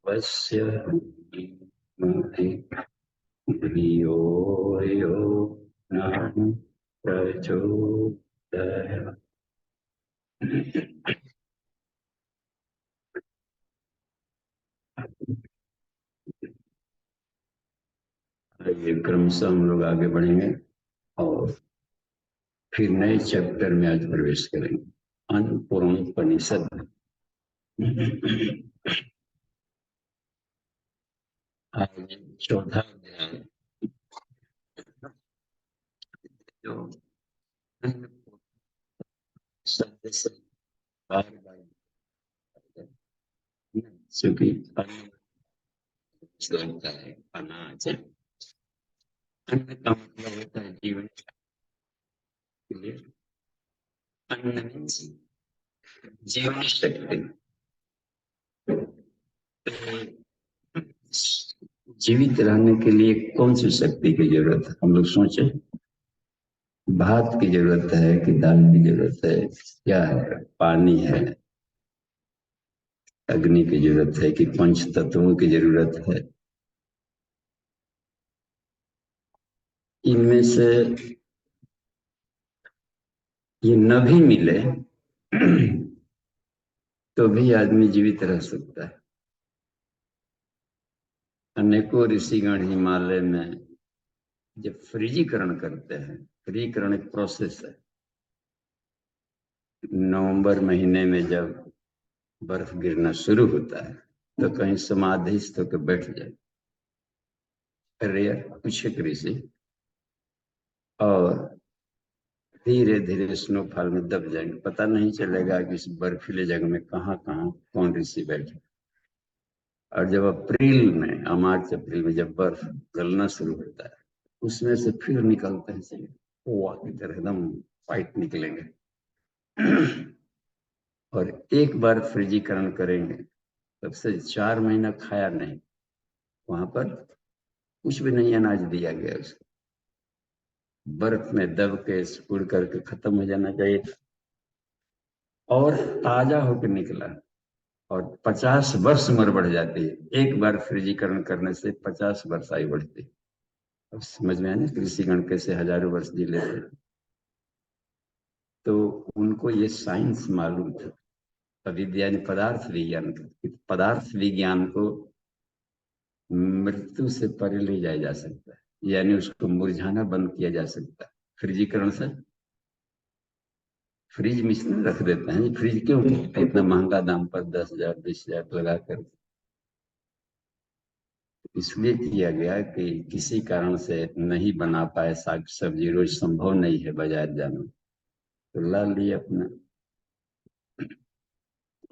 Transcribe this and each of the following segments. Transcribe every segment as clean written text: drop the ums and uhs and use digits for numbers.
वस्य धियो यो न प्रचोदयात्। ये क्रमशः हम लोग आगे बढ़ेंगे और फिर नए चैप्टर में आज प्रवेश करेंगे, अन्नपूर्णोपनिषद। आज चौथा अध्याय जो शब्द से बार बार चूंकि अन्न बनता है, अनाज। अन्न का मतलब होता है जीवन के लिए। अन्न मीन्स जीवन शक्ति। जीवित रहने के लिए कौन सी शक्ति की जरूरत है? हम लोग सोचे भात की जरूरत है कि दाल की जरूरत है, क्या है? पानी है, अग्नि की जरूरत है कि पंच तत्वों की जरूरत है? इनमें से ये न भी मिले तो भी आदमी जीवित रह सकता है। अनेकों ऋषिगण हिमालय में जब फ्रीजीकरण करते हैं, फ्रीजीकरण एक प्रोसेस है। नवंबर महीने में जब बर्फ गिरना शुरू होता है तो कहीं समाधिस्थ होकर बैठ जाए, रेयर कुछ ऋषि, और धीरे धीरे स्नोफॉल में दब जाएंगे। पता नहीं चलेगा कि इस बर्फीले जगह में कहाँ कहाँ कौन ऋषि बैठे। और जब अप्रैल में, मार्च अप्रैल में जब बर्फ गलना शुरू होता है, उसमें से फिर निकलते हैं कोआ की तरह, एकदम फाइट निकलेंगे। और एक बार फ्रीजीकरण करेंगे तब से 4 महीना खाया नहीं, वहां पर कुछ भी नहीं अनाज दिया गया उसको, बर्फ में दब के सिकुड़ करके खत्म हो जाना चाहिए, और ताजा होकर निकला। और 50 वर्ष उम्र बढ़ जाती है, एक बार फ्रीजीकरण करने से 50 वर्ष आयु बढ़ती है। अब समझ में आया ना ऋषिगण कैसे हजारों वर्ष जी लेते। तो उनको ये साइंस मालूम था, अविद्या पदार्थ विज्ञान का, पदार्थ विज्ञान को मृत्यु से परे ले जाया जा सकता है, यानी उसको मुरझाना बंद किया जा सकता है फ्रीजीकरण से। फ्रिज में इसलिए रख देते हैं, फ्रिज क्यों इतना महंगा दाम पर 10,000 20,000 लगा कर? इसलिए किया गया कि किसी कारण से नहीं बना पाए साग सब्जी, रोज संभव नहीं है बाजार जाना, तो ला लिए अपना,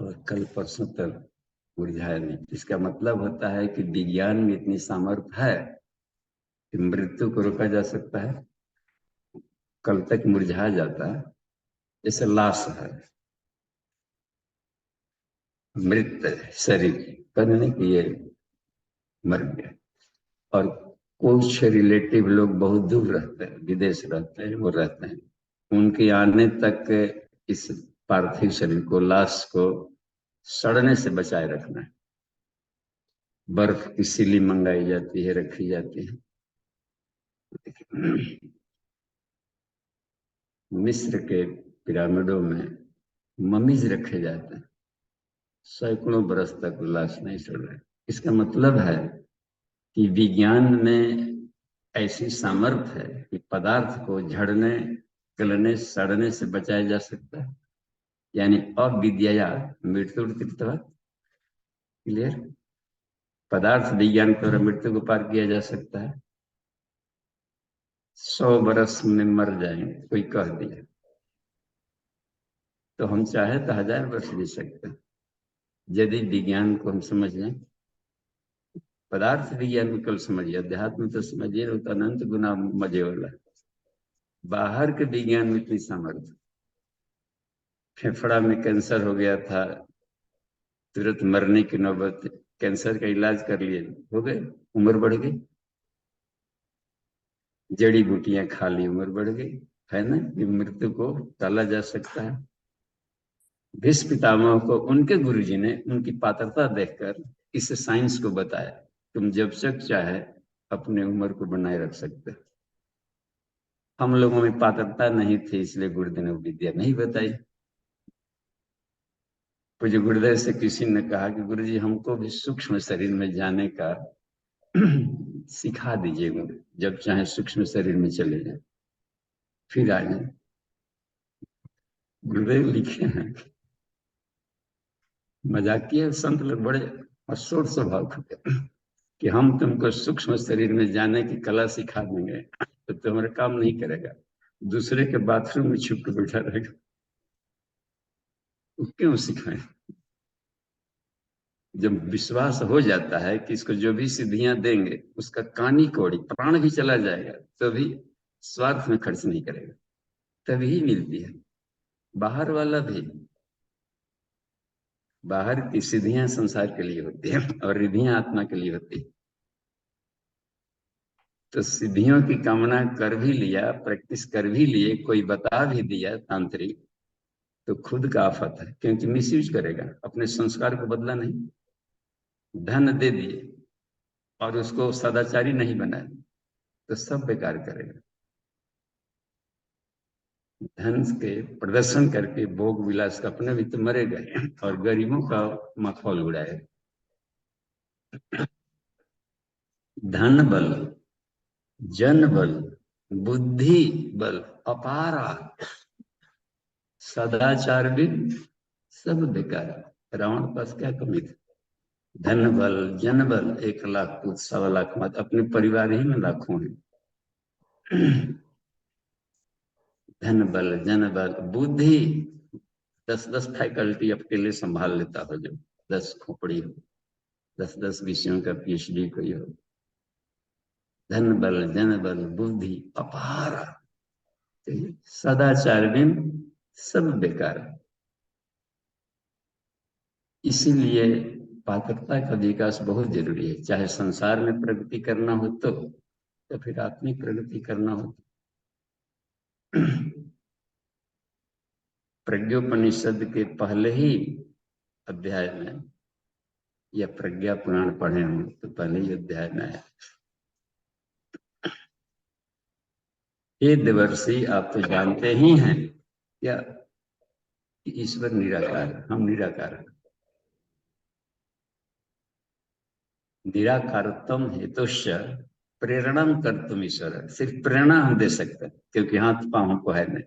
और कल परसों तक मुरझाया नहीं। इसका मतलब होता है कि विज्ञान में इतनी सामर्थ्य है कि मृत्यु को रोका जा सकता है, कल तक मुरझा जाता है। जैसे लाश है, मृत शरीर, करने की ये मर गया, और कुछ रिलेटिव लोग बहुत दूर रहते हैं, विदेश रहते हैं, वो रहते हैं, उनके आने तक इस पार्थिव शरीर को, लाश को सड़ने से बचाए रखना है। बर्फ की सिली मंगाई जाती है, रखी जाती है। मिस्र के पिरामिडों में ममीज रखे जाते हैं, सैकड़ों बरस तक लाश नहीं सड़ रहे। इसका मतलब है कि विज्ञान में ऐसी सामर्थ्य है कि पदार्थ को झड़ने, गलने, सड़ने से बचाया जा सकता है, यानी अविद्या मृत्यु। क्लियर? पदार्थ विज्ञान द्वारा मृत्यु को पार किया जा सकता है। 100 बरस में मर जाएंगे कोई कह दिया, तो हम चाहे तो 1000 वर्ष जी सकते हैं, यदि विज्ञान को हम समझ लें। पदार्थ विज्ञान में कल समझिए, अध्यात्म तो समझिए, तो अनंत गुना मजे वाला। बाहर के विज्ञान में इतनी सामर्थ्य, फेफड़ा में कैंसर हो गया था, तुरंत मरने की नौबत, कैंसर का इलाज कर लिए, हो गए, उम्र बढ़ गई। जड़ी बूटियां खा ली, उम्र बढ़ गई, है ना, कि मृत्यु को टाला जा सकता है। भीष्म पितामह को उनके गुरुजी ने उनकी पात्रता देखकर इस साइंस को बताया, तुम जब तक चाहे अपने उम्र को बनाए रख सकते हो। हम लोगों में पात्रता नहीं थी, इसलिए गुरुदेव ने विद्या नहीं बताई। पूज्य गुरुदेव से किसी ने कहा कि गुरुजी हमको भी सूक्ष्म शरीर में जाने का सिखा दीजिए, जब चाहे सूक्ष्म शरीर में चले जाए फिर आ जाए। गुरुदेव लिखे हैं, मजाकिया संत लोग बड़े असोर स्वभाव के कि हम तुमको सूक्ष्म शरीर में जाने की कला सिखा देंगे तो तुम्हारा काम नहीं करेगा, दूसरे के बाथरूम में छुप के बैठा रहेगा। क्यों सिखाएं? जब विश्वास हो जाता है कि इसको जो भी सिद्धियां देंगे उसका कानी कौड़ी प्राण भी चला जाएगा तो भी स्वार्थ में खर्च नहीं करेगा, तभी मिलती है। बाहर वाला भी, बाहर की सिद्धियां संसार के लिए होती है और रिद्धियां आत्मा के लिए होती है। तो सिद्धियों की कामना कर भी लिया, प्रैक्टिस कर भी लिए, कोई बता भी दिया तांत्रिक, तो खुद का आफत है, क्योंकि मिसयूज करेगा, अपने संस्कार को बदला नहीं। धन दे दिए और उसको सदाचारी नहीं बनाए तो सब बेकार करेगा। धन के प्रदर्शन करके भोग विलास का अपने भी तो मरेगा और गरीबों का माखौल उड़ाएगा। धन बल, जन बल, बुद्धि बल अपारा, सदाचार भी सब बेकार। रावण के पास क्या कमी थी? धन बल, जन बल, 1 लाख पुत्र, 1.25 लाख मत, अपने परिवार ही में लाखों हैं। धन बल, जन बल, बुद्धि, 10-10 फैकल्टी अकेले संभाल लेता हो, जो 10 खोपड़ी हो, 10-10 विषयों का PhD कोई हो। धन बल, जन बल, बुद्धि अपार, सदाचार बिन सब बेकार। इसीलिए पात्रता का विकास बहुत जरूरी है, चाहे संसार में प्रगति करना हो तो, या फिर आत्मिक प्रगति करना हो तो। प्रज्ञोपनिषद के पहले ही अध्याय में, या प्रज्ञा पुराण पढ़े हम तो पहले ही अध्याय में आया, ये देवर्षि आप तो जानते ही हैं क्या कि ईश्वर निराकार, हम निराकार हैं। निराकारत्म हेतुश्च प्रेरणा कर तुम ईश्वर, सिर्फ प्रेरणा हम दे सकते हैं क्योंकि हाथ पांव हमको है नहीं।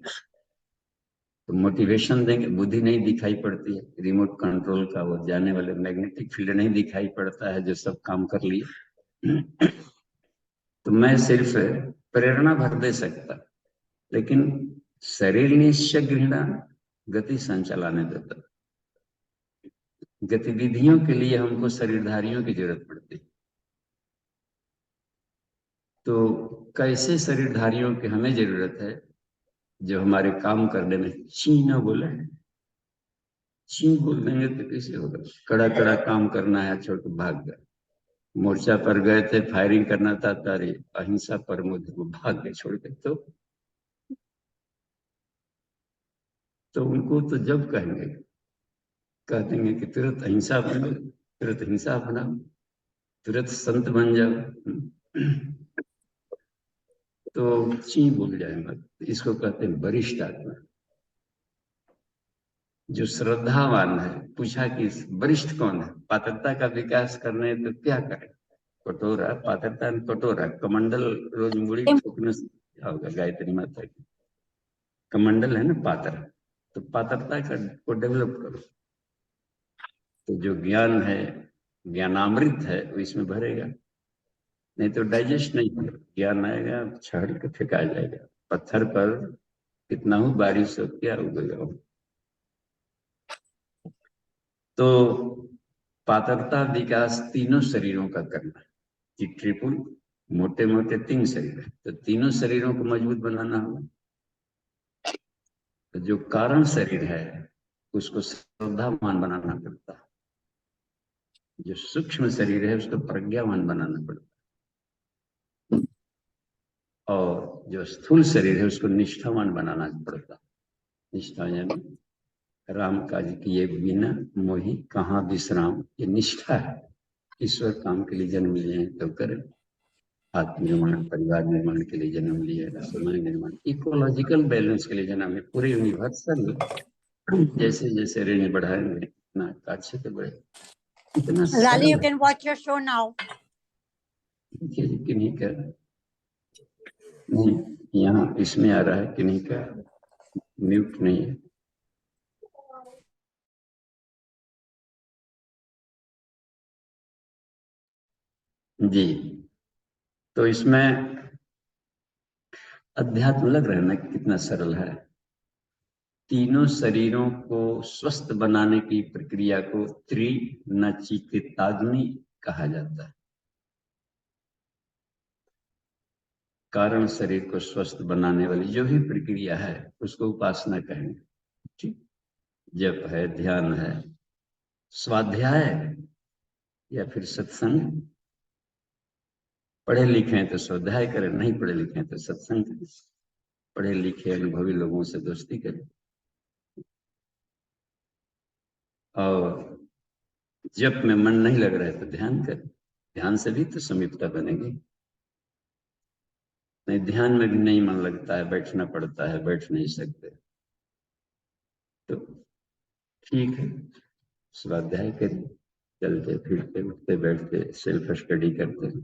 तो मोटिवेशन देंगे, बुद्धि नहीं दिखाई पड़ती है, रिमोट कंट्रोल का वो जाने वाले मैग्नेटिक फील्ड नहीं दिखाई पड़ता है जो सब काम कर लिए। तो मैं सिर्फ प्रेरणा भर दे सकता, लेकिन शरीर निश्चय घृणा गति संचलाने देता। गतिविधियों के लिए हमको शरीरधारियों की जरूरत पड़ती। तो कैसे शरीरधारियों की हमें जरूरत है? जो हमारे काम करने में ची न बोले, ची बोल देंगे तो कैसे होगा? कड़ा कड़ा काम करना है, छोड़ के भाग गए। मोर्चा पर गए थे, फायरिंग करना था, तारी अहिंसा परमो धर्मो, भाग गए छोड़ के। तो उनको तो जब कहेंगे, कह देंगे कि तुरंत अहिंसा बनो, तुरंत हिंसा बनाओ, तुरंत संत बन जाओ, तो ची बोल जाएंगे। इसको कहते हैं वरिष्ठ आत्मा। जो श्रद्धावान है, पूछा कि वरिष्ठ कौन है, पात्रता का विकास करने तो क्या करें? कटोरा, पात्रता कटोरा, कमंडल रोज मुड़ी ठोकने से क्या होगा? गायत्री माता की कमंडल है ना पात्र, तो पात्रता को डेवलप करो, तो जो ज्ञान है, ज्ञानामृत है, वो इसमें भरेगा, नहीं तो डाइजेस्ट नहीं होगा। ज्ञान आएगा छहल के फेंका जाएगा, पत्थर पर कितना हो बारिश हो, क्या उगेगा? तो पात्रता विकास तीनों शरीरों का करना है कि ट्रिपुल, मोटे मोटे 3 शरीर है, तो तीनों शरीरों को मजबूत बनाना होगा। तो जो कारण शरीर है उसको श्रद्धावान बनाना पड़ता है, जो सूक्ष्म शरीर है उसको प्रज्ञावान बनाना पड़ता है। और जो स्थूल शरीर है उसको निष्ठावान बनाना पड़ता। निष्ठा यानी राम काज किए बिना मोहि कहाँ विश्राम, ये निष्ठा है। ईश्वर काम के लिए जन्म लिए हैं तो करें। आत्म निर्माण, परिवार निर्माण के लिए जन्म लिए, समाज निर्माण, इकोलॉजिकल बैलेंस के लिए जन्म है। पूरे यूनिवर्सल जैसे जैसे रेंज बढ़ाएंगे इतना अच्छे से बढ़े। इतना Lali, you सरल can watch your show now. कि नहीं कर नहीं, यहाँ इसमें आ रहा है कि नहीं का म्यूट नहीं है। जी, तो इसमें अध्यात्म लग रहा है ना कितना सरल है। तीनों शरीरों को स्वस्थ बनाने की प्रक्रिया को त्रिनचिकेताग्नि कहा जाता है। कारण शरीर को स्वस्थ बनाने वाली जो भी प्रक्रिया है उसको उपासना कहेंगे। ठीक, जप है, ध्यान है, स्वाध्याय है, या फिर सत्संग। पढ़े लिखे हैं तो स्वाध्याय करें, नहीं पढ़े लिखे हैं तो सत्संग करें, पढ़े लिखे अनुभवी लोगों से दोस्ती करें, और जप में मन नहीं लग रहा है तो ध्यान करें। ध्यान से भी तो समीपता बनेगी। नहीं, ध्यान में भी नहीं मन लगता है, बैठना पड़ता है, बैठ नहीं सकते, तो ठीक है, स्वाध्याय करें, चलते फिरते उठते बैठते सेल्फ स्टडी करते हैं।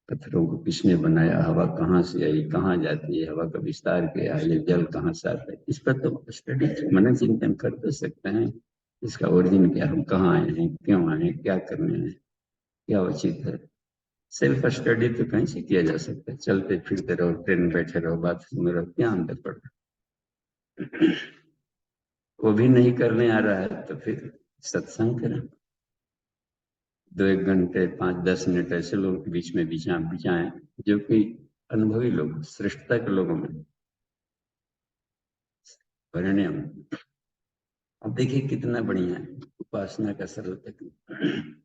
पत्थरों को किसने बनाया, हवा कहाँ से आई, कहाँ जाती है, हवा का विस्तार क्या है, ये जल कहाँ से आता है, इस पर तो स्टडी मन चिंतन कर दे सकते हैं। इसका ओरिजिन क्या, हम कहाँ आए हैं, क्यों आए हैं, क्या करने हैं, क्या उचित है। सेल्फ स्टडी तो कहीं से किया जा सकता है। चलते फिरते रहो, ट्रेन में बैठे रहो, बाथरूम में रहो, क्या अंदर पड़ रहा है। वो भी नहीं करने आ रहा है तो फिर सत्संग करें। 2-1 घंटे 5-10 मिनट ऐसे लोगों के बीच में बिचाएं जो कि अनुभवी लोग, श्रेष्ठता के लोगों में परिणय। अब देखिए कितना बढ़िया है उपासना का सरल तकनीक।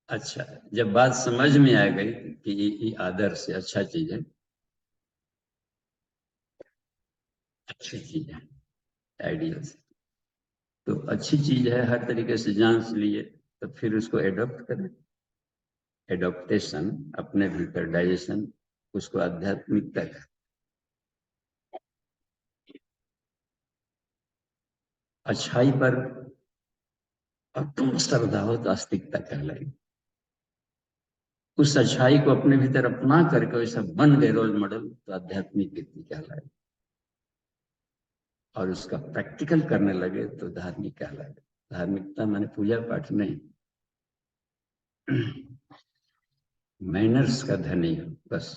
अच्छा, जब बात समझ में आ गई कि ये आदर्श अच्छा चीज है, अच्छी चीज है, आइडियल से, तो अच्छी चीज है, हर तरीके से जांच लिए, तो फिर उसको एडॉप्ट करें। एडॉप्टेशन अपने भीतर, डाइजेशन, उसको आध्यात्मिकता का। अच्छाई पर अटूट श्रद्धा हो तो आस्तिकता कहलाएगी। उस अच्छाई को अपने भीतर अपना करके वैसा बन गए रोल मॉडल तो आध्यात्मिक व्यक्ति कहलाएगा। और उसका प्रैक्टिकल करने लगे तो धार्मिक कहलाएगा। धार्मिकता माने पूजा पाठ नहीं, मैनर्स का धनी हो बस।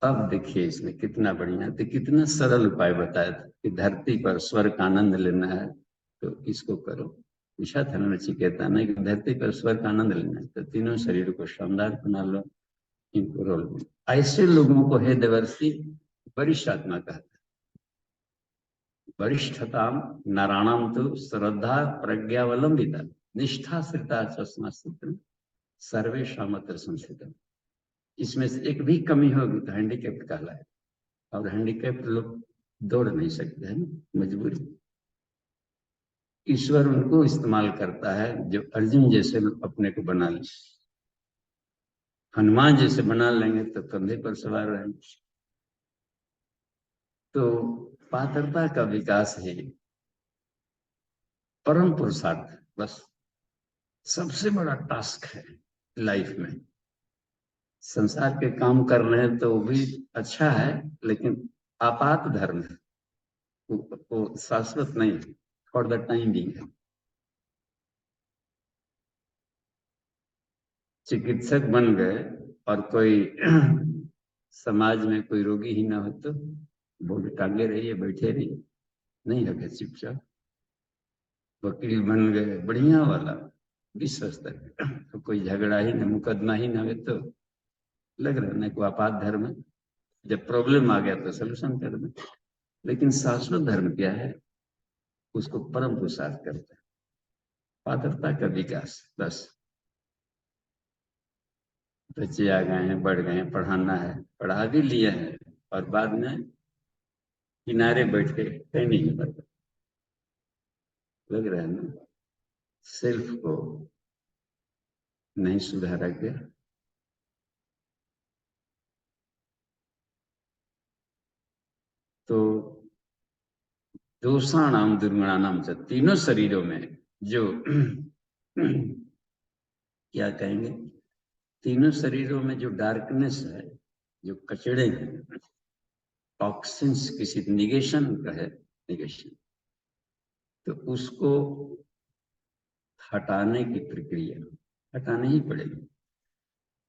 अब देखिए इसमें कितना बढ़िया, तो कितना सरल उपाय बताया था कि धरती पर स्वर का आनंद लेना है तो इसको करो। पूछा था नचिकेता ने कि धरती पर स्वर का आनंद लेना है तो तीनों शरीर को शानदार बना लो, इनको रोल में। ऐसे लोगों को हे देवर्षि वरिष्ठ आत्मा कहता है। वरिष्ठताम नारायणाम तो श्रद्धा प्रज्ञावलंबिता निष्ठा श्रिता चश्मा सूत्र सर्वे शामत्र संस्कृत। इसमें से एक भी कमी होगी तो हैंडीकैप्ट कहलाए। और हैंडीकैप्ट लोग दौड़ नहीं सकते हैं, मजबूरी। ईश्वर उनको इस्तेमाल करता है जो अर्जुन जैसे अपने को बना ले। हनुमान जैसे बना लेंगे तो कंधे पर सवार रहेंगे। तो पात्रता का विकास है परम पुरुषार्थ, बस सबसे बड़ा टास्क है लाइफ में। संसार के काम कर रहे हैं तो वो भी अच्छा है, लेकिन आपात धर्म है, वो शाश्वत नहीं है, फॉर द टाइम बिंग है। चिकित्सक बन गए और कोई समाज में कोई रोगी ही ना हो तो बोर्ड टांगे रहिए, बैठे रहिए, नहीं लगे चुपचाप। वकील बन गए बढ़िया वाला विश्व स्तर तो कोई झगड़ा ही ना, मुकदमा ही ना हो तो लग रहा है को आपात धर्म है। जब प्रॉब्लम आ गया तो सोल्यूशन कर दे। लेकिन शाश्वत धर्म क्या है, उसको परम पुरुषार्थ करता है। पात्रता का विकास। बस बच्चे आ गए हैं, बढ़ गए हैं, पढ़ाना है, पढ़ा भी लिया है, और बाद में किनारे बैठ के कहीं नहीं पता, लग रहा है ना, सेल्फ को नहीं सुधारा गया। तो दोषाणाम दुर्गुणानाम च, तीनों शरीरों में जो क्या कहेंगे, तीनों शरीरों में जो डार्कनेस है, जो कचड़े हैं, टॉक्सिन्स, किसी निगेशन का है, निगेशन, तो उसको हटाने की प्रक्रिया हटाने ही पड़ेगी।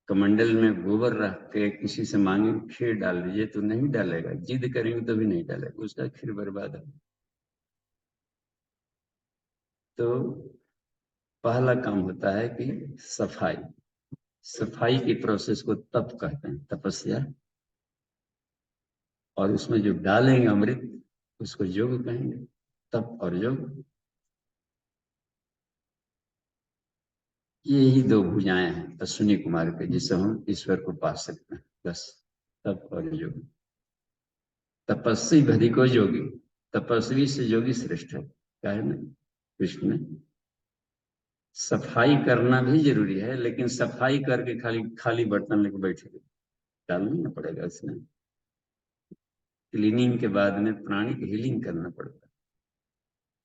कमंडल में गोबर रख के किसी से मांगे खीर डाल दीजिए तो नहीं डालेगा, जिद करेंगे तो भी नहीं डालेगा, उसका खीर बर्बाद है। तो पहला काम होता है कि सफाई। सफाई की प्रोसेस को तप कहते हैं, तपस्या। और उसमें जो डालेंगे अमृत, उसको योग कहेंगे। तप और योग, ये ही दो भुजाएं हैं अश्विनी कुमार के, जिससे हम ईश्वर को पा सकते हैं। बस तप और योग। तपस्वी भरी को योगी, तपस्वी से योगी श्रेष्ठ है, क्या है ना कृष्ण में। सफाई करना भी जरूरी है, लेकिन सफाई करके खाली खाली बर्तन लेके बैठे, डालना पड़ेगा इसमें। क्लीनिंग के बाद में प्राणिक हीलिंग करना पड़ता है।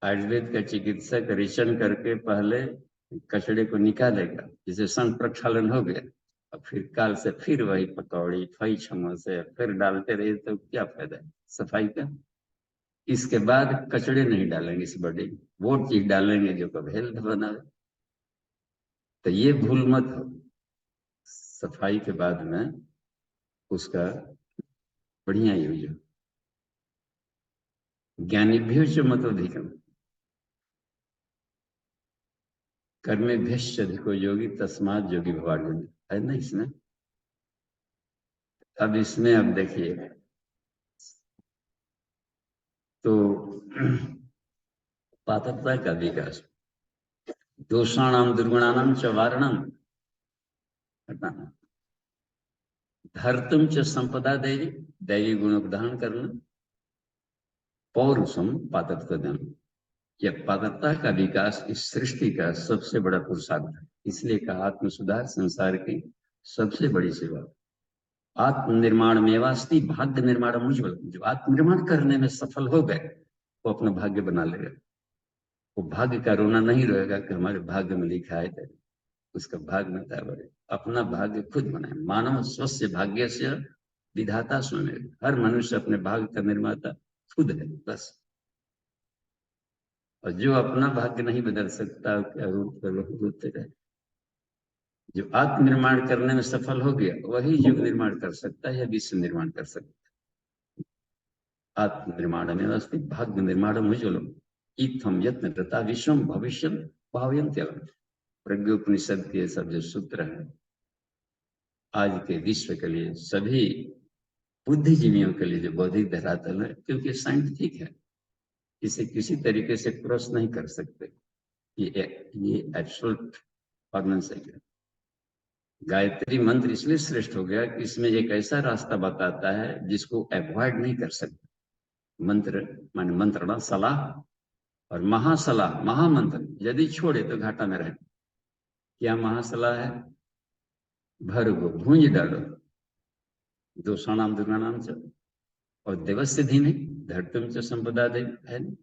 आयुर्वेद का चिकित्सक रिचन करके पहले कचड़े को निकालेगा, जैसे सन प्रक्षालन हो गया, और फिर काल से फिर वही पकौड़ी फई छमो से फिर डालते रहे, तो क्या फायदा है सफाई का। इसके बाद कचड़े नहीं डालेंगे इस बॉडी में, वो चीज डालेंगे जो कब हेल्थ बनावे। तो ये भूल मत हो, सफाई के बाद में उसका बढ़िया यूज हो। ज्ञानीभ्यो च मतोधिकम कर्मेभ्यश्च अधिको योगी तस्मात् योगी भवार्जुन, है ना इसमें। अब इसमें अब देखिए, तो पात्रता का विकास, दोषाणाम दुर्गुणानाम च वारणम, हटाना। धर्तुम च संपदा देवी, दैवी गुणों को धारण करना। पौरुषम पात्रता, यह पात्रता का विकास इस सृष्टि का सबसे बड़ा पुरुषार्थ है। इसलिए कहा आत्म सुधार संसार की सबसे बड़ी सेवा। आत्मनिर्माण में वास्ती भाग्य निर्माण उज्ज्वल, जो आत्मनिर्माण करने में सफल हो गए वो अपना भाग्य बना लेगा। वो भाग्य का रोना नहीं रोएगा कि हमारे भाग्य में लिखा है, उसका भाग्य में बने। अपना भाग्य खुद बनाए। मानव स्वस्य भाग्य से विधाता स्वयं, हर मनुष्य अपने भाग्य का निर्माता खुद है, बस। और जो अपना भाग्य नहीं बदल सकता, क्या रूप रोते रहे। जो आत्मनिर्माण करने में सफल हो गया वही युग निर्माण कर सकता है या विश्व निर्माण कर सकता है। आत्मनिर्माण में अवस्थित भाग्य निर्माण उज्ज्वलम इत्थम यत्न तथा विश्वम भविष्य भावयन्त्यलम। प्रज्ञोपनिषद के सब जो सूत्र हैं आज के विश्व के लिए, सभी बुद्धिजीवियों के लिए जो बौद्धिक धरातल है, क्योंकि साइंटिफिक है, इसे किसी तरीके से क्रॉस नहीं कर सकते। ये एब्सोल्यूट फॉर्मेंस है। गायत्री मंत्र इसलिए श्रेष्ठ हो गया कि इसमें एक ऐसा रास्ता बताता है जिसको अवॉइड नहीं कर सकते। मंत्र माने मंत्रणा सलाह, और महासलाह महामंत्र यदि छोड़े तो घाटा में रहे। क्या महासलाह है, भर को भूंज डालो, दोषाणाम दुर्गाणाम च, और देवस्य धीमे धरतुम च संपदा दे, है ना?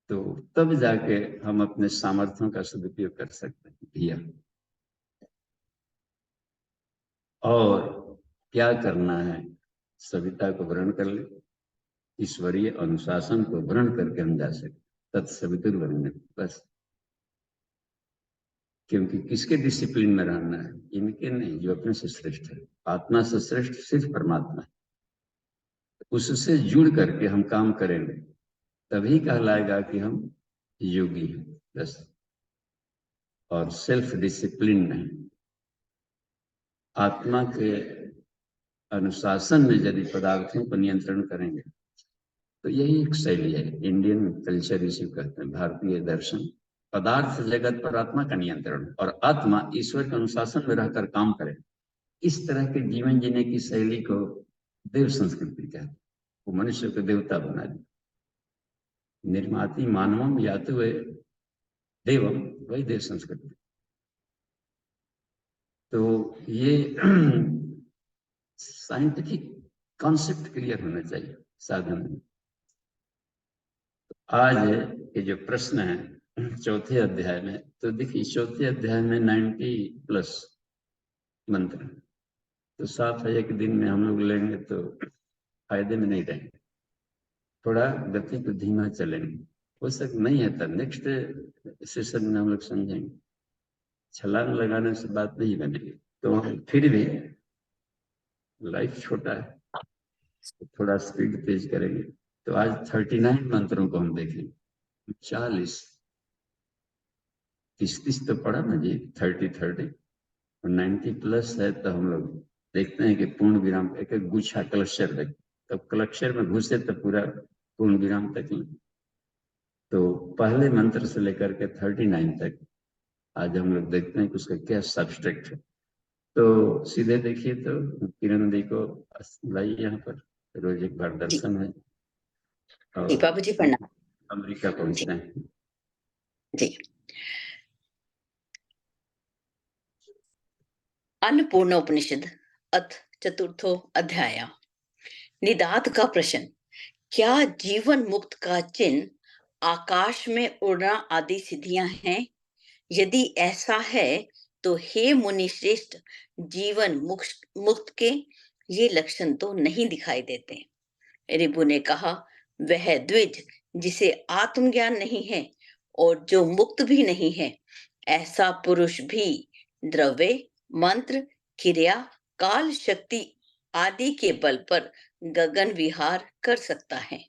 तो तब जाके हम अपने सामर्थ्यों का सदुपयोग कर सकते हैं भैया। और क्या करना है, सविता को ग्रहण कर ले, ईश्वरीय अनुशासन को ग्रहण करके हम जा सकते तत्सवितुर्वरेण्यम, बस। क्योंकि किसके डिसिप्लिन में रहना है, इनके नहीं, जो अपने से श्रेष्ठ है। आत्मा से श्रेष्ठ सिर्फ परमात्मा है। उससे जुड़ करके हम काम करेंगे तभी कहलाएगा कि हम योगी हैं, बस। और सेल्फ डिसिप्लिन नहीं, आत्मा के अनुशासन में यदि पदार्थों पर नियंत्रण करेंगे तो यही एक शैली है, इंडियन कल्चर इसी को कहते हैं, भारतीय दर्शन। पदार्थ जगत पर आत्मा का नियंत्रण, और आत्मा ईश्वर के अनुशासन में रहकर काम करे, इस तरह के जीवन जीने की शैली को देव संस्कृति कहते हैं। वो मनुष्य को देवता बना दी। निर्माति मानवम या तो देवम, वही देव संस्कृति। तो ये साइंटिफिक कॉन्सेप्ट क्लियर होना चाहिए साधन में। आज ये जो प्रश्न है चौथे अध्याय में, तो देखिए चौथे अध्याय में 90+ मंत्र, तो साफ है एक दिन में हम लोग लेंगे तो फायदे में नहीं रहेंगे, थोड़ा गति को धीमा चलेंगे। हो सकता नहीं है तो नेक्स्ट सेशन में हम लोग समझेंगे, छलांग लगाने से बात नहीं बनेगी। तो फिर भी लाइफ छोटा है, तो थोड़ा स्पीड तेज करेंगे। तो आज 39 मंत्रों को हम देखेंगे। 40 30 तो पढ़ा ना जी, 30 और 90+ है, तो हम लोग देखते हैं कि पूर्ण विराम एक एक गुच्छा क्लस्टर देख, तब क्लस्टर में घुसे तो पूरा पूर्ण विराम तक लें। तो पहले मंत्र से लेकर के 39 तक आज हम लोग देखते हैं कि उसका क्या सब्सट्रैक्ट है। तो सीधे देखिए तो किरण दी को लाइए यहाँ पर, रोज एक बार दर्शन है। जी बाबू जी प्रणाम। अमेरिका पहुंचते हैं जी। अन्नपूर्ण उपनिषद अथ चतुर्थो अध्याय। निदात का प्रश्न, क्या जीवन मुक्त का चिन्ह आकाश में उड़ना आदि सिद्धियां हैं? यदि ऐसा है तो हे मुनि श्रेष्ठ, जीवन मुक्त के ये लक्षण तो नहीं दिखाई देते। रिबु ने कहा, वह द्विज जिसे आत्मज्ञान नहीं है और जो मुक्त भी नहीं है, ऐसा पुरुष भी द्रव्य, मंत्र, क्रिया, काल शक्ति आदि के बल पर गगन विहार कर सकता है।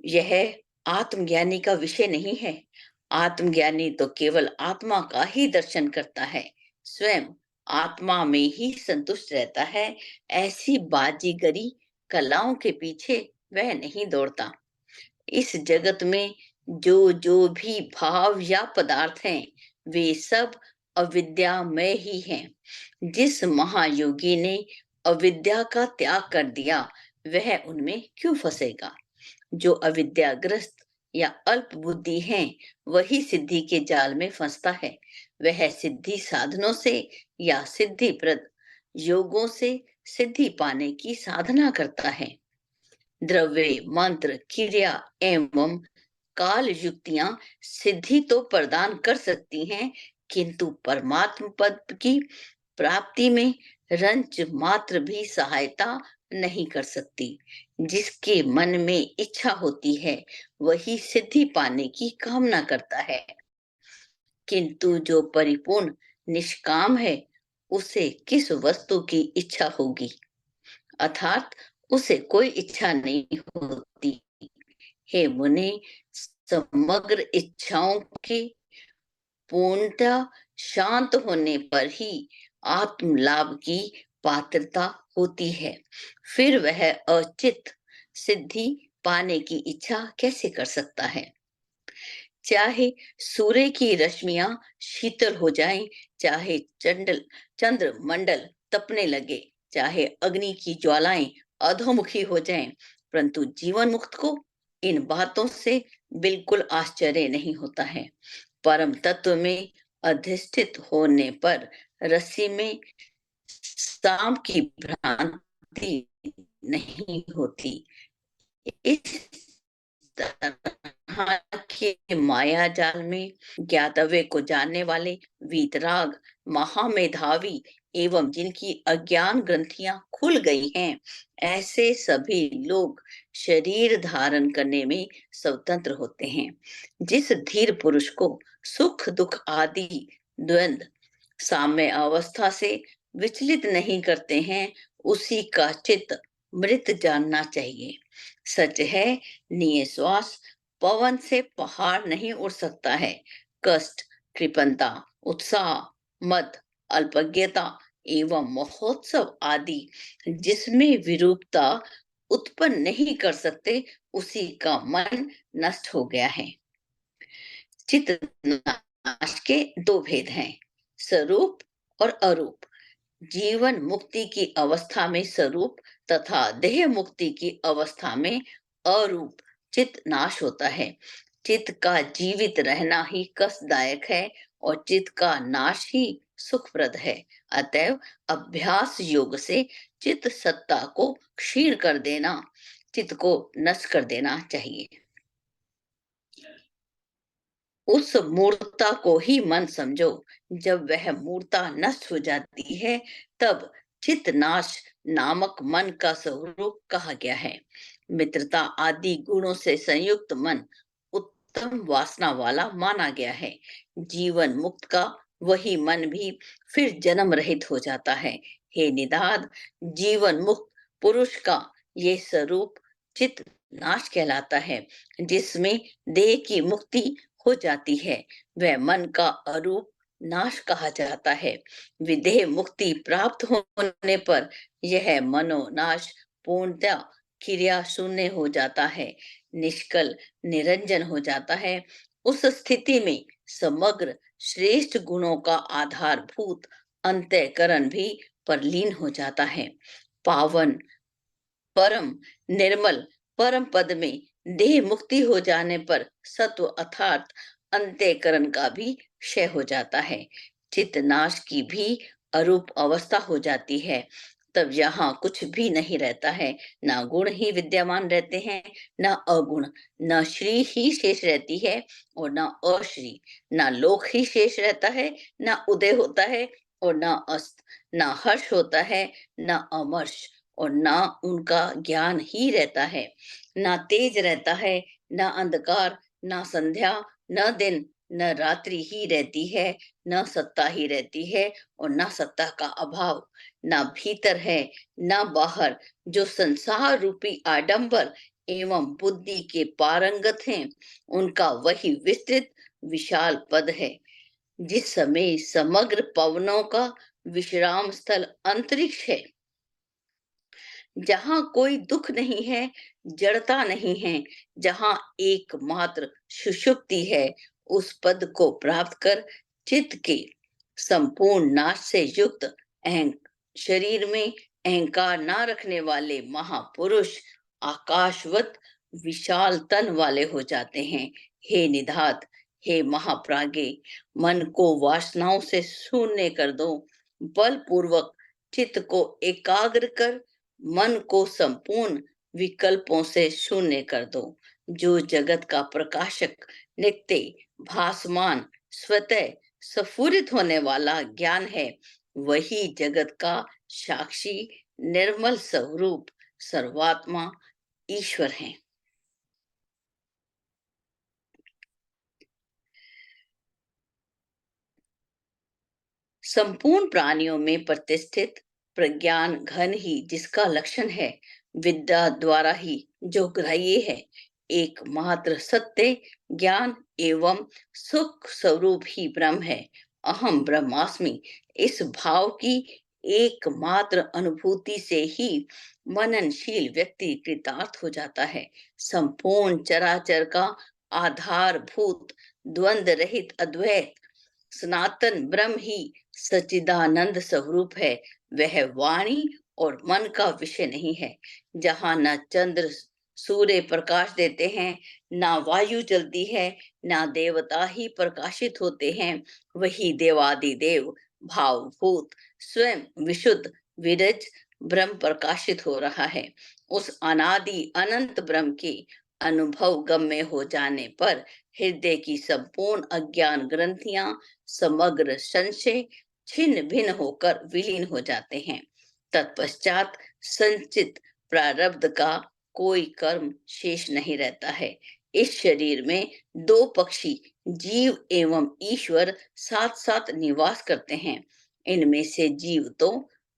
यह आत्मज्ञानी का विषय नहीं है। आत्मज्ञानी तो केवल आत्मा का ही दर्शन करता है, स्वयं आत्मा में ही संतुष्ट रहता है। ऐसी बाजीगरी कलाओं के पीछे वह नहीं दौड़ता। इस जगत में जो भी भाव या पदार्थ हैं, वे सब अविद्यामय ही हैं। जिस महायोगी ने अविद्या का त्याग कर दिया, वह उनमें क्यों फंसेगा? जो अविद्याग्रस्त या अल्प बुद्धि हैं, वही सिद्धि के जाल में फंसता है। वह सिद्धि साधनों से या सिद्धिप्रद योगों से सिद्धि पाने की साधना करता है। द्रव्य, मंत्र, क्रिया एवं काल युक्तियां सिद्धि तो प्रदान कर सकती हैं, किंतु परमात्म पद की प्राप्ति में रंच मात्र भी सहायता नहीं कर सकती। जिसके मन में इच्छा होती है, वही सिद्धि पाने की कामना करता है, किंतु जो परिपूर्ण निष्काम है, उसे किस वस्तु की इच्छा होगी? अर्थात उसे कोई इच्छा नहीं होती। हे मुनि, समग्र इच्छाओं के पूर्णतः शांत होने पर ही आत्म लाभ की पात्रता होती है। फिर वह अचित सिद्धि पाने की इच्छा कैसे कर सकता है? चाहे सूर्य की रश्मियां शीतल हो जाएं, चाहे चंद्र मंडल तपने लगे, चाहे अग्नि की ज्वालाएं अधोमुखी हो जाएं, परंतु जीवन मुक्त को इन बातों से बिल्कुल आश्चर्य नहीं होता है। परम तत्व में अधिष्ठित होने पर रस्सी में सांप की भ्रांति नहीं होती। इस तरह के माया जाल में ज्ञातव्य को जानने वाले वीतराग, महामेधावी एवं जिनकी अज्ञान ग्रंथियां खुल गई हैं, ऐसे सभी लोग शरीर धारण करने में स्वतंत्र होते हैं। जिस धीर पुरुष को सुख दुख आदि द्वंद साम्य अवस्था से विचलित नहीं करते हैं, उसी का चित्त मृत जानना चाहिए। सच है, निःश्वास पवन से पहाड़ नहीं उड़ सकता है। कष्ट, कृपणता, उत्साह, मद, अल्पज्ञता एवं महोत्सव आदि जिसमें विरूपता उत्पन्न नहीं कर सकते, उसी का मन नष्ट हो गया है। चित्त नाश के दो भेद हैं, स्वरूप और अरूप। जीवन मुक्ति की अवस्था में स्वरूप तथा देह मुक्ति की अवस्था में अरूप चित्त नाश होता है। चित्त का जीवित रहना ही कष्टदायक है और चित्त का नाश ही सुखप्रद है। अतएव अभ्यास योग से चित्त सत्ता को क्षीण कर देना, चित्त को नष्ट कर देना चाहिए। उस मूर्ता को ही मन समझो। जब वह मूर्ता नष्ट हो जाती है, तब चित्त नाश नामक मन का स्वरूप कहा गया है। मित्रता आदि गुणों से संयुक्त मन उत्तम वासना वाला माना गया है। जीवन मुक्त का वही मन भी फिर जन्म रहित हो जाता है। हे निदाद, जीवन मुक्त पुरुष का ये स्वरूप चित्त नाश कहलाता है। जिसमें देह की मुक्ति हो जाती है, वह मन का अरूप नाश कहा जाता है। विदेह मुक्ति प्राप्त होने पर यह मनोनाश पूर्णतः क्रिया शून्य हो जाता है, निष्कल निरंजन हो जाता है। उस स्थिति में समग्र श्रेष्ठ गुणों का आधारभूत अंतःकरण भी परलीन हो जाता है। पावन परम निर्मल परम पद में देह मुक्ति हो जाने पर सत्व अर्थात अंतःकरण का भी क्षय हो जाता है। चित्त नाश की भी अरूप अवस्था हो जाती है। तब यहाँ कुछ भी नहीं रहता है, ना गुण ही विद्यमान रहते हैं, ना अगुण, न श्री ही शेष रहती है और न अश्री, ना लोक ही शेष रहता है, ना उदय होता है और ना अस्त, ना हर्ष होता है, ना अमर्ष और ना उनका ज्ञान ही रहता है। ना तेज रहता है, ना अंधकार, ना संध्या, न दिन न रात्रि ही रहती है, न सत्ता ही रहती है और न सत्ता का अभाव। ना भीतर है ना बाहर। जो संसार रूपी आडंबर एवं बुद्धि के पारंगत हैं, उनका वही विस्तृत विशाल पद है। जिस समय समग्र पवनों का विश्राम स्थल अंतरिक्ष है, जहां कोई दुख नहीं है, जड़ता नहीं है, जहां एकमात्र सुषुप्ति है, उस पद को प्राप्त कर चित्त के संपूर्ण नाश से युक्त शरीर में अहंकार ना रखने वाले महापुरुष आकाशवत विशाल तन वाले हो जाते हैं। हे निधात, हे महाप्राज्ञ, मन को वासनाओं से शून्य कर दो। बलपूर्वक चित्त को एकाग्र कर मन को संपूर्ण विकल्पों से शून्य कर दो। जो जगत का प्रकाशक, नित्य भासमान, स्वतः स्फुरित होने वाला ज्ञान है, वही जगत का साक्षी निर्मल स्वरूप सर्वात्मा ईश्वर है। संपूर्ण प्राणियों में प्रतिष्ठित प्रज्ञान घन ही जिसका लक्षण है, विद्या द्वारा ही जो ग्राह्य है, एकमात्र सत्य ज्ञान एवं सुख स्वरूप ही ब्रह्म है। अहम ब्रह्मास्मि, इस भाव की एकमात्र अनुभूति से ही मननशील व्यक्ति कृतार्थ हो जाता है। संपूर्ण चराचर का आधारभूत द्वंद्व रहित अद्वैत सनातन ब्रह्म ही सच्चिदानंद स्वरूप है। वह वाणी और मन का विषय नहीं है। जहां न चंद्र सूर्य प्रकाश देते हैं, ना वायु चलती है, ना देवता ही प्रकाशित होते हैं, वही देवादिदेव भावभूत स्वयं विशुद्ध विरज ब्रह्म प्रकाशित हो रहा है। उस अनादि अनंत ब्रह्म के अनुभव गम्य हो जाने पर हृदय की संपूर्ण अज्ञान ग्रंथियां समग्र संशय छिन्न भिन्न होकर विलीन हो जाते हैं। तत्पश्चात संचित प्रारब्ध का कोई कर्म शेष नहीं रहता है। इस शरीर में दो पक्षी जीव एवं ईश्वर साथ साथ निवास करते हैं। इनमें से जीव तो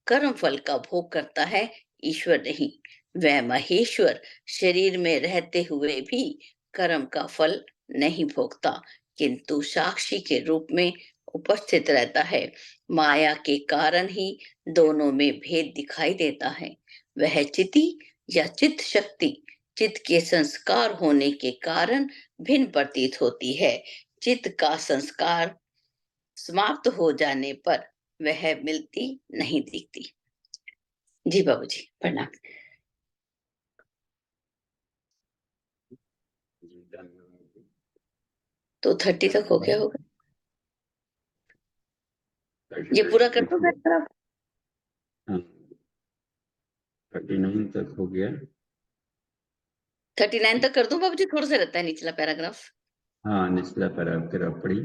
कर्म फल का भोग करता है, ईश्वर नहीं। वह महेश्वर शरीर में रहते हुए भी कर्म का फल नहीं भोगता, किंतु साक्षी के रूप में उपस्थित रहता है। माया के कारण ही दोनों में भेद दिखाई देता है। वह चिति या चित्त शक्ति चित्त के संस्कार होने के कारण भिन्न प्रतीत होती है। चित्त का संस्कार समाप्त हो जाने पर वह मिलती नहीं दिखती। जी बाबूजी, प्रणाम। तो 30 तक हो गया होगा, ये पूरा कर दो पैराग्राफ। हाँ, 39 तक हो गया। 39 तक कर दूं बाबूजी? थोड़ा सा रहता है निचला पैराग्राफ। हाँ, निचला पैराग्राफ तरफ पढ़ी।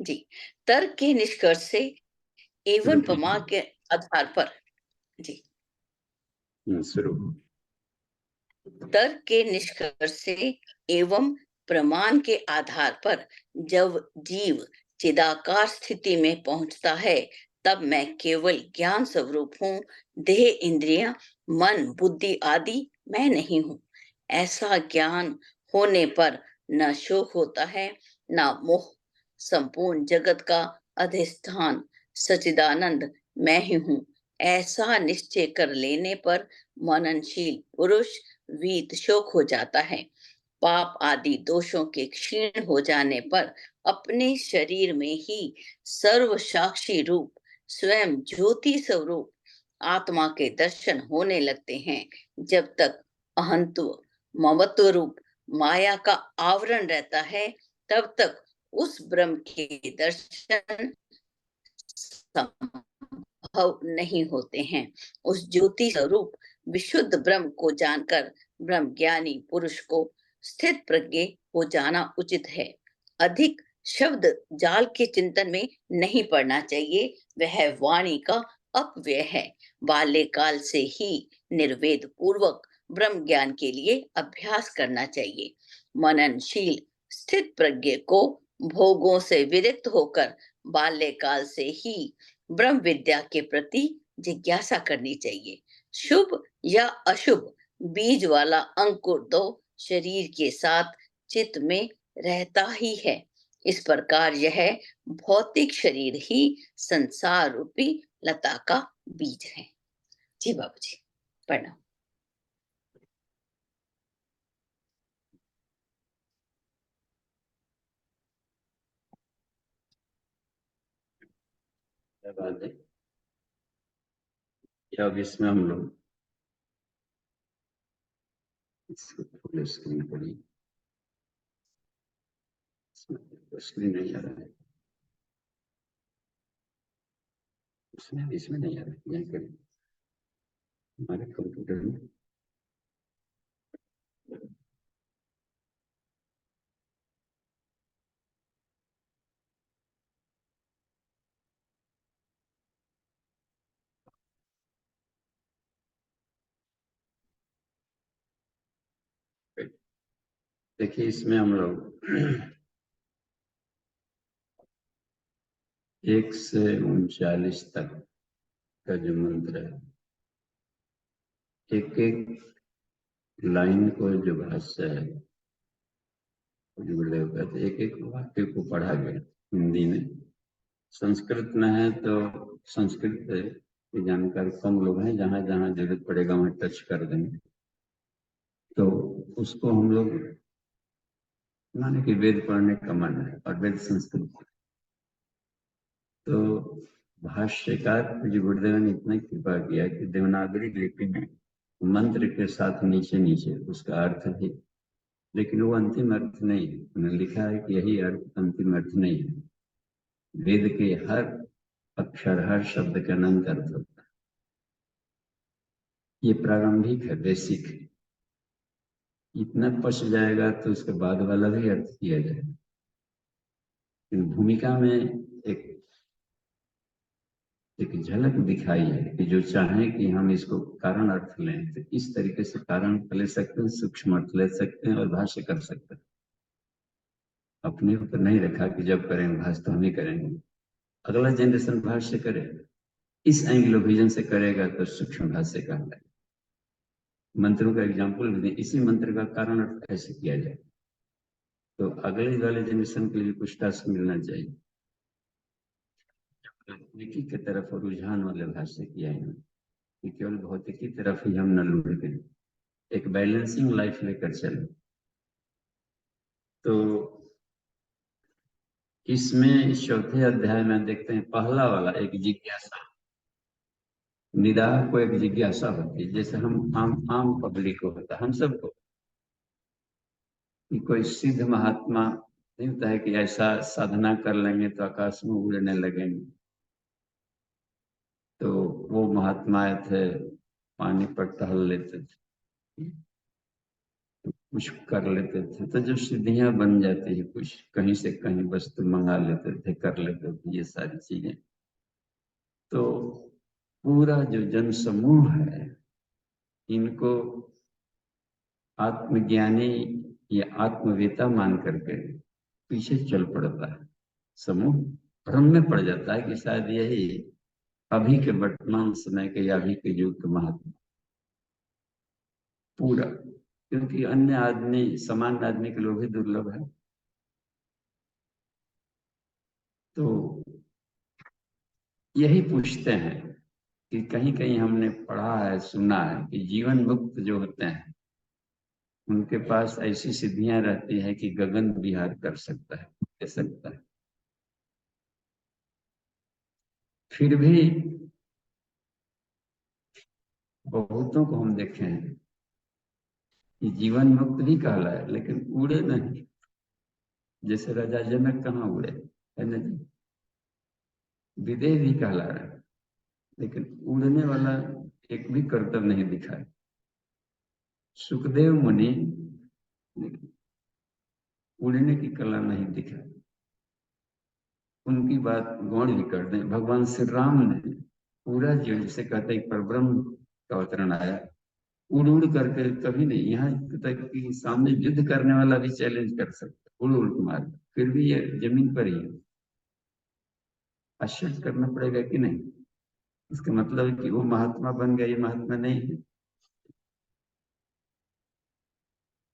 जी। तर्क के निष्कर्ष से एवं प्रमाण के आधार पर, जी, शुरू। तर्क के निष्कर्ष से एवं प्रमाण के आधार पर जब जीव चिदाकार स्थिति में पहुंचता है, तब मैं केवल ज्ञान स्वरूप हूँ। देह, इंद्रियां, मन, बुद्धि आदि मैं नहीं हूँ। ऐसा ज्ञान होने पर न शोक होता है, न मोह। संपूर्ण जगत का अधिष्ठान सच्चिदानंद मैं ही हूँ। ऐसा निश्चय कर लेने पर मननशील पुरुष वीत शोक हो जाता है। पाप आदि दोषों के क्षीण हो जाने पर अपने शरीर में ही सर्व साक्षी रूप स्वयं ज्योति स्वरूप आत्मा के दर्शन होने लगते हैं। जब तक अहंत्व ममत्व रूप माया का आवरण रहता है, तब तक उस ब्रह्म के दर्शन संभव नहीं होते हैं। उस ज्योति स्वरूप विशुद्ध ब्रह्म को जानकर ब्रह्म ज्ञानी पुरुष को स्थित प्रज्ञ हो जाना उचित है। अधिक शब्द जाल के चिंतन में नहीं पड़ना चाहिए, वह वाणी का अपव्यय है। बाल्यकाल से ही निर्वेद पूर्वक ब्रह्म ज्ञान के लिए अभ्यास करना चाहिए। मननशील स्थित प्रज्ञ को भोगों से विरक्त होकर बाल्यकाल से ही ब्रह्म विद्या के प्रति जिज्ञासा करनी चाहिए। शुभ या अशुभ बीज वाला अंकुर तो शरीर के साथ चित्त में रहता ही है। इस प्रकार यह भौतिक शरीर ही संसार रूपी लता का बीज है। जी बाबूजी, प्रणाम। बात है कि अब इसमें हम लोग इसको फुल स्क्रीन पढ़ी। स्क्रीन नहीं आ रहा है, इसमें नहीं आ रहा है। यहीं करें हमारे कंप्यूटर में। देखिए, इसमें हम लोग 1 से 39 तक का जो मंत्र है, एक एक लाइन को जो भाष्य है, गुरुदेव कहते एक एक वाक्य को पढ़ा गया हिंदी में। संस्कृत में है तो संस्कृत की जानकारी कम लोग हैं, जहां जहां जरूरत पड़ेगा वहां टच कर देंगे। तो उसको हम लोग माने कि वेद पढ़ने का मन है और वेद संस्कृत, तो भाष्यकार जी गुरुदेव ने इतना कृपा किया कि देवनागरी लिपि में मंत्र के साथ नीचे नीचे उसका अर्थ है, लेकिन वो अंतिम अर्थ नहीं है। उन्होंने लिखा है कि यही अर्थ अंतिम अर्थ नहीं है। वेद के हर अक्षर, हर शब्द का अनंत अर्थ होता है। ये प्रारंभिक है, बेसिक है। इतना पच जाएगा तो उसके बाद वाला भी अर्थ किया जाएगा। भूमिका में एक एक झलक दिखाई है कि जो चाहें कि हम इसको कारण अर्थ लें तो इस तरीके से कारण ले सकते हैं, सूक्ष्म अर्थ ले सकते हैं और भाष्य कर सकते हैं। अपने ऊपर नहीं रखा कि जब करेंगे भाष्य तो हम ही करेंगे, अगला जनरेशन भाष्य करे, इस एंग्लो विजन से करेगा तो सूक्ष्म भाष्य कहलाएगा। मंत्रों का एग्जाम्पल भी दें, इसी मंत्र का कारण अर्थ कैसे किया जाए, तो अगले वाले जनरेशन के लिए कुछ टास्क मिलना चाहिए। तकनीकी की तरफ रुझान वाले भाष्य किया है। कि केवल भौतिक की तरफ ही हम न लुढ़ गए, एक बैलेंसिंग लाइफ लेकर चले। तो इसमें इस चौथे अध्याय में देखते हैं पहला वाला एक जिज्ञासा। निदान को एक जिज्ञासा होती है, जैसे हम आम पब्लिक को होता है, हम सबको, कि कोई सिद्ध महात्मा नहीं होता है कि ऐसा साधना कर लेंगे तो आकाश में उड़ने लगेंगे। तो वो महात्मा आए थे, पानी पर टहल लेते थे, कुछ कर लेते थे, तो जो सिद्धियां बन जाती है, कुछ कहीं से कहीं वस्तु मंगा लेते थे, कर लेते थे, ये सारी चीजें। तो पूरा जो जन समूह है, इनको आत्मज्ञानी या आत्मवेता मान करके पीछे चल पड़ता है। समूह भ्रम में पड़ जाता है कि शायद यही अभी के वर्तमान समय के या अभी के युग के महात्मा पूरा, क्योंकि अन्य आदमी, समान आदमी के लोग ही दुर्लभ है। तो यही पूछते हैं कि कहीं कहीं हमने पढ़ा है, सुना है कि जीवन मुक्त जो होते हैं उनके पास ऐसी सिद्धियां रहती है कि गगन विहार कर सकता है, दे सकता है। फिर भी बहुतों को हम देखे हैं कि जीवन मुक्त भी कहलाए लेकिन उड़े नहीं। जैसे राजा जनक कहाँ उड़े, है ना जी, विदेह भी कहला रहा है, लेकिन उड़ने वाला एक भी कर्तव्य नहीं दिखाए। सुखदेव मुनि उड़ने की कला नहीं दिखाई, उनकी बात गौण भी कर दें। भगवान श्री राम ने पूरा जीवन, जिसे कहते हैं परब्रह्म का अवतरण आया, उड़ उड़ करके कभी नहीं, यहाँ तक कि सामने युद्ध करने वाला भी चैलेंज कर सकता, उड़ उड़ के मार, फिर भी ये जमीन पर ही है। आश्चर्य करना पड़ेगा कि नहीं? इसका मतलब है कि वो महात्मा बन गया, ये महात्मा नहीं है।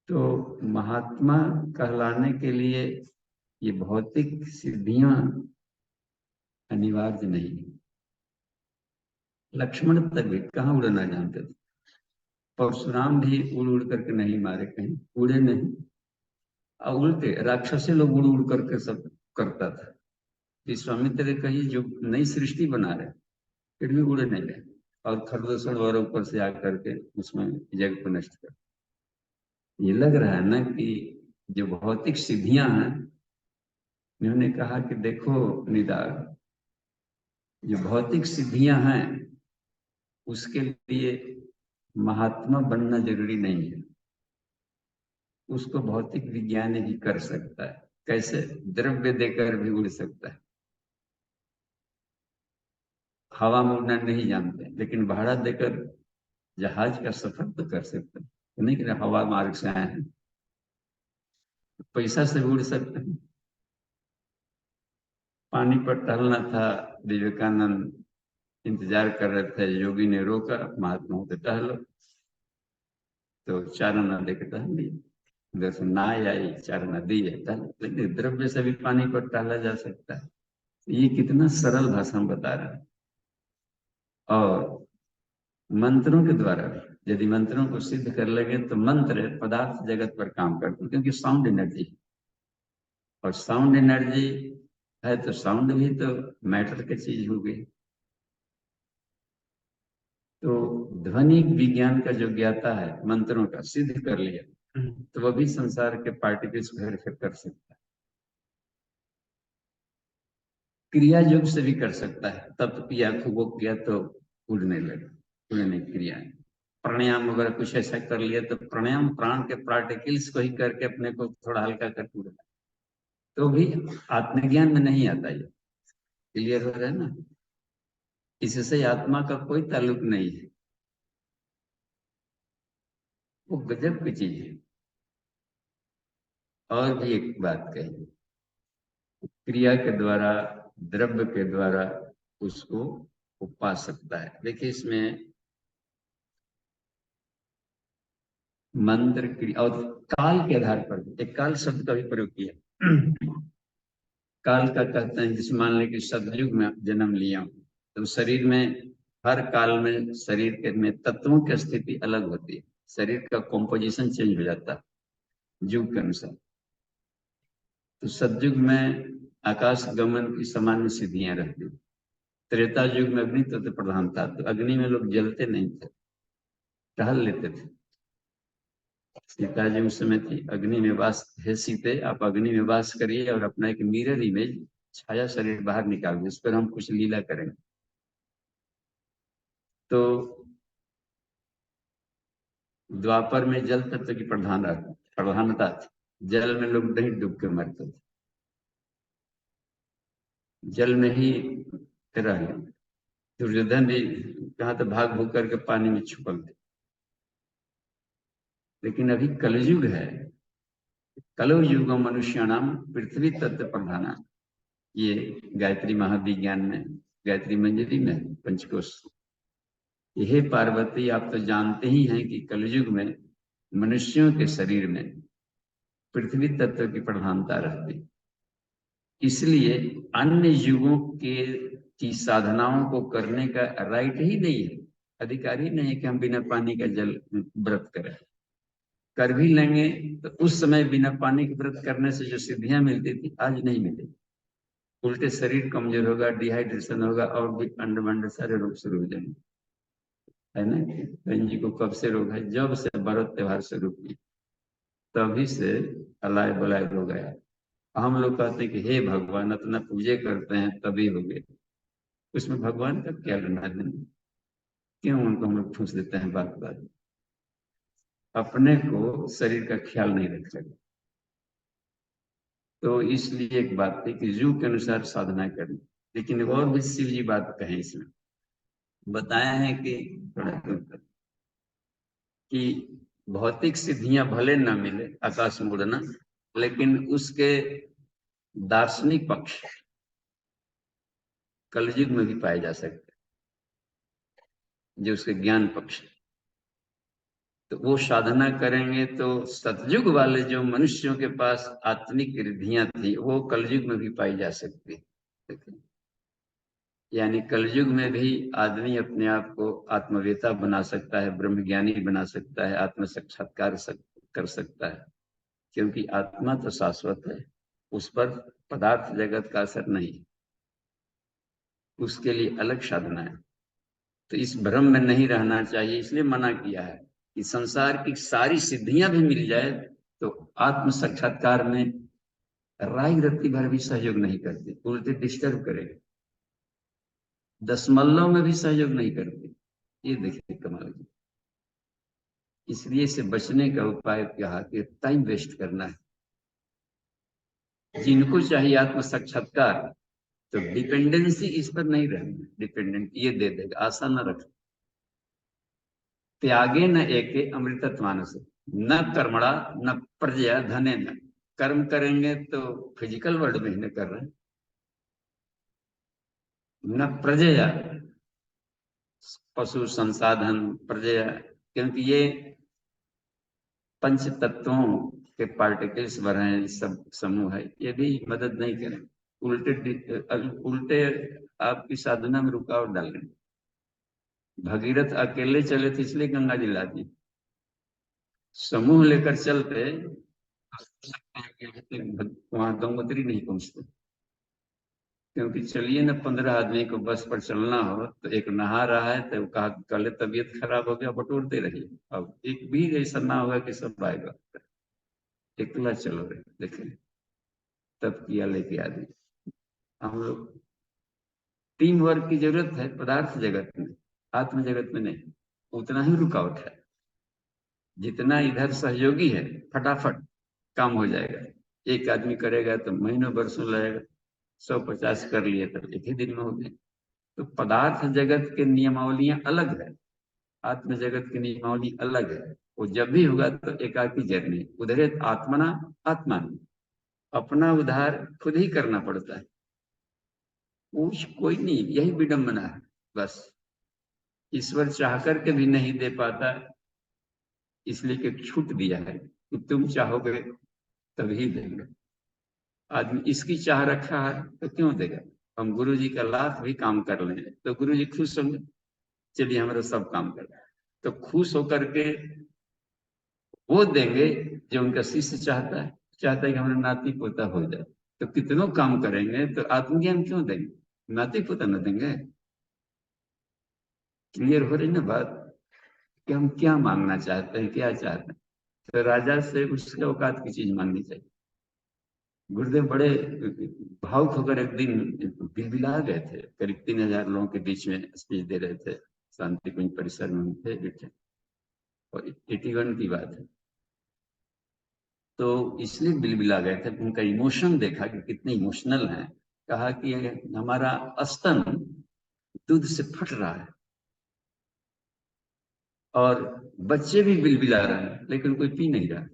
तो महात्मा कहलाने के लिए ये भौतिक सिद्धियां अनिवार्य नहीं। लक्ष्मण तक भी कहाँ उड़ना जानते थे, परशुराम भी उड़ उड़ करके नहीं मारे, कहीं उड़े नहीं। और उल्टे राक्षसी लोग उड़ उड़ करके सब करता था। विश्वामित्र ने कही जो नई सृष्टि बना रहे, फिर भी उड़े नहीं रहे, और खरदूषण और ऊपर से आकर के उसमें जग को नष्ट कर। ये लग रहा है ना कि जो भौतिक सिद्धियां हैं, इन्होंने कहा कि देखो निदान, जो भौतिक सिद्धियां हैं उसके लिए महात्मा बनना जरूरी नहीं है। उसको भौतिक विज्ञानी भी कर सकता है। कैसे? द्रव्य देकर भी उड़ सकता है। हवा में उड़ना नहीं जानते, लेकिन भाड़ा देकर जहाज का सफर तो कर सकते हैं। तो नहीं कि हवा मार्ग से आए हैं, पैसा से भी उड़ सकते हैं। पानी पर टहलना था, विवेकानंद इंतजार कर रहे थे, योगी ने रोका, महात्मा होते टहलो, तो चार नदी के टहल लिए। उधर से नाय आई, चार नदी है टहल, लेकिन द्रव्य से भी पानी पर टहला जा सकता है। ये कितना सरल भाषा में बता रहा है। और मंत्रों के द्वारा भी, यदि मंत्रों को सिद्ध कर लेंगे तो मंत्र पदार्थ जगत पर काम करते हैं, क्योंकि साउंड एनर्जी, और साउंड एनर्जी है तो साउंड भी तो मैटर की चीज हो गई। तो ध्वनि विज्ञान का जो ज्ञाता है, मंत्रों का सिद्ध कर लिया, तो वह भी संसार के पार्टिकल्स को हेरफेर कर सकता है। क्रिया योग से भी कर सकता है, तब तो किया वो किया तो उड़ने लगे, उड़ने की क्रिया। प्राणायाम वगैरह कुछ ऐसा कर लिया तो प्राणायाम प्राण के पार्टिकल्स को ही करके अपने को थोड़ा हल्का करके उड़ना, तो भी आत्मज्ञान में नहीं आता। ये क्लियर हो रहा है ना? इससे आत्मा का कोई ताल्लुक नहीं है। वो गजब की चीज है। और भी एक बात कही, क्रिया के द्वारा, द्रव्य के द्वारा उसको वो पा सकता है। देखिए इसमें मंत्र क्रिया और काल के आधार पर, एक काल शब्द का भी प्रयोग किया। काल का कहते हैं जिस मान लें कि सतयुग में जन्म लिया हूं, तो शरीर में हर काल में शरीर के में तत्वों की स्थिति अलग होती है, शरीर का कॉम्पोजिशन चेंज हो जाता है युग के अनुसार। तो सतयुग में आकाश गमन की सामान्य सिद्धियां रहती, त्रेता युग में अग्नि तत्व प्रधान था, तो अग्नि में लोग जलते नहीं थे, टहल लेते थे। सीता जी उस समय थी, अग्नि में वास है सीते, आप अग्नि में वास करिए और अपना एक मिरर इमेज छाया शरीर बाहर निकालिए, उस पर हम कुछ लीला करेंगे। तो द्वापर में जल तत्व की प्रधानता थी, जल में लोग नहीं डूब के मरते थे, जल में ही रह। दुर्योधन भी कहा तो भाग भूग करके पानी में छुपल थे। लेकिन अभी कलयुग है, कलयुग मनुष्याणाम पृथ्वी तत्व प्रधाना, ये गायत्री महाविज्ञान में गायत्री मंजरी में पंचकोश। यह पार्वती, आप तो जानते ही हैं कि कलयुग में मनुष्यों के शरीर में पृथ्वी तत्व की प्रधानता रहती, इसलिए अन्य युगों के की साधनाओं को करने का राइट ही नहीं है, अधिकार ही नहीं है कि हम बिना पानी का जल व्रत करें। कर भी लेंगे तो उस समय बिना पानी के व्रत करने से जो सिद्धियां मिलती थी आज नहीं मिलेगी, उल्टे शरीर कमजोर होगा, डिहाइड्रेशन होगा और भी अंड मंड सारे रोग शुरू हो जाएंगे, है ना। बहन जी को कब से रोग है, जब से व्रत त्योहार शुरू किए तभी से अलाय बलाय रोग आया। हम लोग कहते हैं कि हे भगवान, अपना पूजे करते हैं तभी हो गए, उसमें भगवान का क्या लेना देना, क्यों उनको हम लोग ठूस देते हैं बात बात। अपने को शरीर का ख्याल नहीं रख सकते, तो इसलिए एक बात थी कि युग के अनुसार साधना करनी। लेकिन और भी शिव जी बात कहें, इसमें बताया है कि थोड़ा कि भौतिक सिद्धियां भले न मिले, आकाश मुड़ना, लेकिन उसके दार्शनिक पक्ष कलयुग में भी पाए जा सकते हैं, जो उसके ज्ञान पक्ष। तो वो साधना करेंगे तो सतयुग वाले जो मनुष्यों के पास आत्मिक रिद्धियां थी वो कलयुग में भी पाई जा सकती है। यानी कलयुग में भी आदमी अपने आप को आत्मवेता बना सकता है, ब्रह्मज्ञानी बना सकता है, आत्म साक्षात्कार कर सकता है, क्योंकि आत्मा तो शाश्वत है, उस पर पदार्थ जगत का असर नहीं, उसके लिए अलग साधना है। तो इस भ्रम में नहीं रहना चाहिए, इसलिए मना किया है कि संसार की सारी सिद्धियां भी मिल जाए तो आत्म साक्षात्कार में राई रत्ती भर भी सहयोग नहीं करते, उल्टे डिस्टर्ब करेगा, दशमलव में भी सहयोग नहीं करते। ये देखिए कमाल की। इसलिए से बचने का उपाय क्या है कि टाइम वेस्ट करना है। जिनको चाहिए आत्म साक्षात्कार, तो डिपेंडेंसी इस पर नहीं रहना, डिपेंडेंट ये दे देगा, आशा न रख। त्यागे न एके अमृतत्वान से, न कर्मणा न प्रजया धने न। कर्म करेंगे तो फिजिकल वर्ल्ड में ही कर रहे हैं, न प्रजया पशु संसाधन, प्रजया, क्योंकि ये पंच तत्वों के पार्टिकल्स भर हैं, सब समूह है, ये भी मदद नहीं करें, उल्टे आपकी साधना में रुकावट डालें। भगीरथ अकेले चले थे इसलिए गंगा जी ला दी, समूह लेकर चलते वहां गंगोत्री नहीं पहुंचते। क्योंकि चलिए ना, 15 आदमी को बस पर चलना हो तो एक नहा रहा है तो कहा कल तबीयत खराब हो गया, बटोरते रहिए, अब एक भी ऐसा ना होगा कि सब आएगा, अकेला चलो रहे देखे, तब किया लेके आदमी। हम लोग टीम वर्क की जरूरत है पदार्थ जगत में, आत्म जगत में नहीं, उतना ही रुकावट है। जितना इधर सहयोगी है फटाफट काम हो जाएगा, एक आदमी करेगा तो महीनों बरसों लगेगा, 150 कर लिए तो एक ही दिन में हो गए। तो पदार्थ जगत के नियमावलियां अलग है, आत्म जगत की नियमावली अलग है। वो जब भी होगा तो एकाकी जर्नी, उधरे आत्मना आत्मा, अपना उद्धार खुद ही करना पड़ता है, पूछ कोई नहीं, यही विडंबना है बस। ईश्वर चाह करके भी नहीं दे पाता, इसलिए कि छूट दिया है कि तुम चाहोगे तभी देंगे। आदमी इसकी चाह रखा है तो क्यों देगा। हम गुरु जी का लाख भी काम कर लें तो गुरु जी खुश होंगे, चलिए हमारा सब काम कर, तो खुश होकर के वो देंगे जो उनका शिष्य चाहता है, चाहता है कि हमारा नाती पोता हो जाए। तो कितनों काम करेंगे तो आत्मज्ञान क्यों देंगे, नाती पोता न देंगे। क्लियर हो रही ना बात कि हम क्या मांगना चाहते हैं, क्या चाहते हैं। तो राजा से उसके औकात की चीज मांगनी चाहिए। गुरुदेव बड़े भावुक होकर एक दिन बिलबिला गए थे, करीब 3000 लोगों के बीच में स्पीच दे रहे थे, शांति कुंज परिसर में हम थे बैठे, और 81 की बात है। तो इसलिए बिलबिला गए थे, उनका इमोशन देखा कि कितने इमोशनल हैं। कहा कि हमारा स्तन दूध से फट रहा है और बच्चे भी बिलबिला रहे हैं, लेकिन कोई पी नहीं रहा,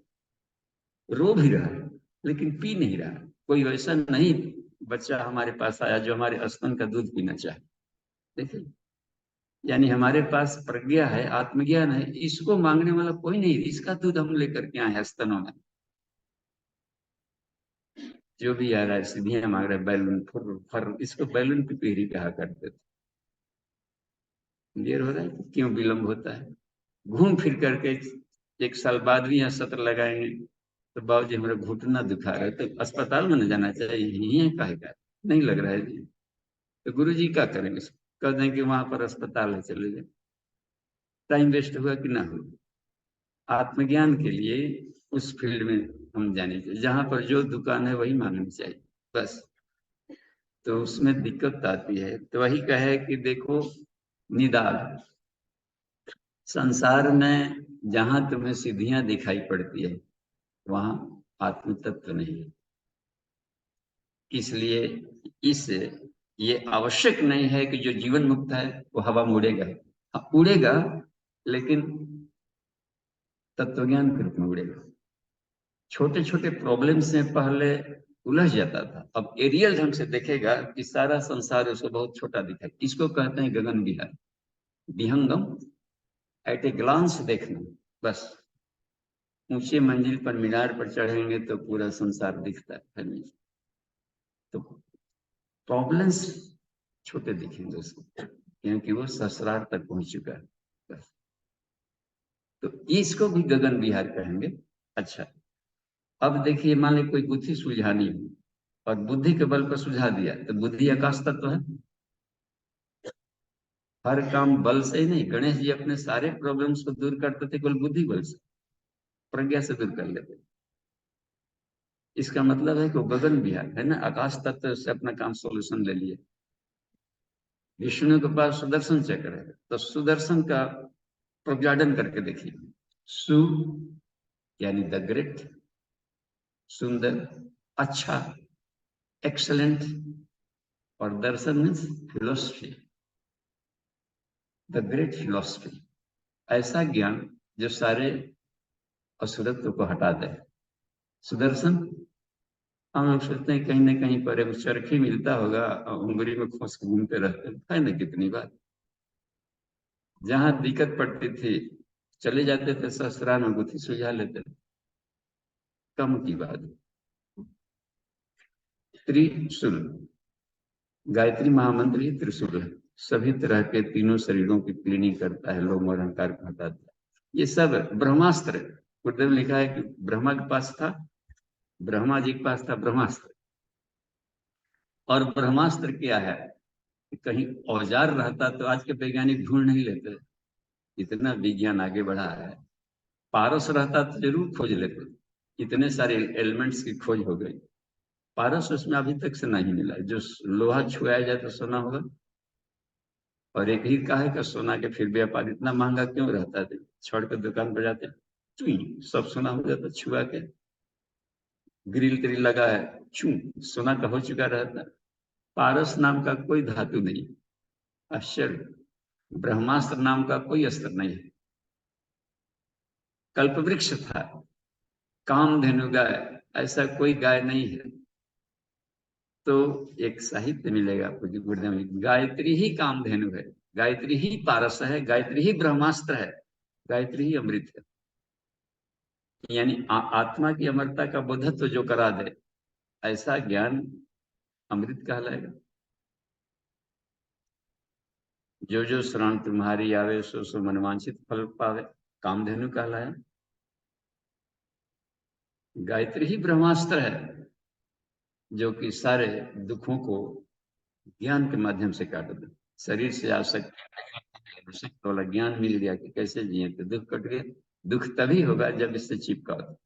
रो भी रहा है लेकिन पी नहीं रहा। कोई वैसा नहीं बच्चा हमारे पास आया जो हमारे स्तन का दूध पीना चाहे। देखिए, यानी हमारे पास प्रज्ञा है, आत्मज्ञान है, इसको मांगने वाला कोई नहीं, इसका दूध हम लेकर के आए हैं स्तनों में। जो भी आ रहा है सीधियां मांग रहे, बैलून फुर फर, इसको बैलून की पीढ़ी कहा करते थे। क्लियर हो रहा है कि क्यों विलंब होता है। घूम फिर करके 1 साल बाद भी यहाँ सत्र लगाएंगे तो बाबूजी हमारा घुटना दुखा रहा है, तो अस्पताल में न जाना चाहिए, यही कहेगा नहीं लग रहा है जी। तो गुरु जी क्या करेंगे, कह दें कि वहां पर अस्पताल है, चले जाए। टाइम वेस्ट हुआ कि ना हुआ। आत्मज्ञान के लिए उस फील्ड में हम जाने चाहिए, जहां पर जो दुकान है वही मांगनी चाहिए बस। तो उसमें दिक्कत आती है, तो वही कहे कि देखो निदान संसार में जहां तुम्हें सिद्धियां दिखाई पड़ती है वहां आत्म तत्व नहीं है। इसलिए इस ये आवश्यक नहीं है कि जो जीवन मुक्त है वो हवा में उड़ेगा। हाँ, उड़ेगा, लेकिन तत्वज्ञान के रूप में उड़ेगा। छोटे छोटे प्रॉब्लम से पहले उलझ जाता था, अब एरियल ढंग से देखेगा कि सारा संसार उसको बहुत छोटा दिखाई। इसको कहते हैं गगन विहार, विहंगम, एट ए ग्लांस देखना बस। ऊंचे मंजिल पर मीनार पर चढ़ेंगे तो पूरा संसार दिखता है नहीं। तो प्रॉब्लम्स छोटे दिखेंगे उसको, क्योंकि वो ससुराल तक पहुंच चुका है बस। तो इसको भी गगन विहार कहेंगे। अच्छा, अब देखिए मान ली कोई बुद्धि सुलझानी हो और बुद्धि के बल पर सुझा दिया, तो बुद्धि आकाश तत्व है। हर काम बल से ही नहीं, गणेश जी अपने सारे प्रॉब्लम्स को दूर करते थे केवल बुद्धि बल से, प्रज्ञा से दूर कर लेते। इसका मतलब है कि वो गगन विहार है ना, आकाश तत्व से अपना काम सोल्यूशन ले लिए। विष्णु के पास सुदर्शन चक्र है, तो सुदर्शन का प्रज्ञाडन करके देखिए। सु यानी द ग्रेट, सुंदर, अच्छा, एक्सलेंट, और darshan means philosophy, the great philosophy. ऐसा ज्ञान जो सारे असुरत्व को हटा दे। सुदर्शन, हम लोग सोचते हैं कहीं ना कहीं पर एक चरखी मिलता होगा, उंगली में खोस के घूमते रहते है ना, कितनी बात। जहां दिक्कत पड़ती थी चले जाते थे ससुराल में, गुत्थी सुलझा लेते थे, कम की बात। त्रिशूल, गायत्री महामंत्र ही त्रिशूल है, सभी तरह के तीनों शरीरों की क्लीनिंग करता है, लोग अहंकार को हटाता है। ये सब ब्रह्मास्त्र। गुरुदेव ने लिखा है कि ब्रह्मा के पास था, ब्रह्मा जी के पास था ब्रह्मास्त्र। और ब्रह्मास्त्र क्या है, कहीं औजार रहता तो आज के वैज्ञानिक ढूंढ नहीं लेते, इतना विज्ञान आगे बढ़ा है। पारस रहता तो जरूर खोज लेते, इतने सारे एलिमेंट्स की खोज हो गई। पारस उसमें अभी तक से नहीं मिला, जो लोहा छुआया जाए तो सोना होगा। और एक ही कहा है कि सोना के फिर व्यापार इतना महंगा क्यों रहता है, छोड़ के दुकान पर जाते चुई सब सोना हो जाता, छुआ के ग्रिल त्रिल लगा है, छू सोना का हो चुका रहता। पारस नाम का कोई धातु नहीं। आश्चर्य, ब्रह्मास्त्र नाम का कोई अस्त्र नहीं है। कल्पवृक्ष था, कामधेनु गाय, ऐसा कोई गाय नहीं है। तो एक साहित्य मिलेगा आपको कि गुरुदेव में गायत्री ही कामधेनु है, गायत्री ही पारस है, गायत्री ही ब्रह्मास्त्र है, गायत्री ही अमृत है। यानी आत्मा की अमरता का बोधत्व जो करा दे, ऐसा ज्ञान अमृत कहलाएगा। जो जो शरण तुम्हारी आवे सो सो मनवांछित फल पावे, कामधेनु कहलाया। गायत्री ही ब्रह्मास्त्र है जो कि सारे दुखों को ज्ञान के माध्यम से काट दे। शरीर से आसक्ति वाला ज्ञान मिल गया कि कैसे जिए तो दुख कट गए। दुख तभी होगा जब इससे चिपका हो।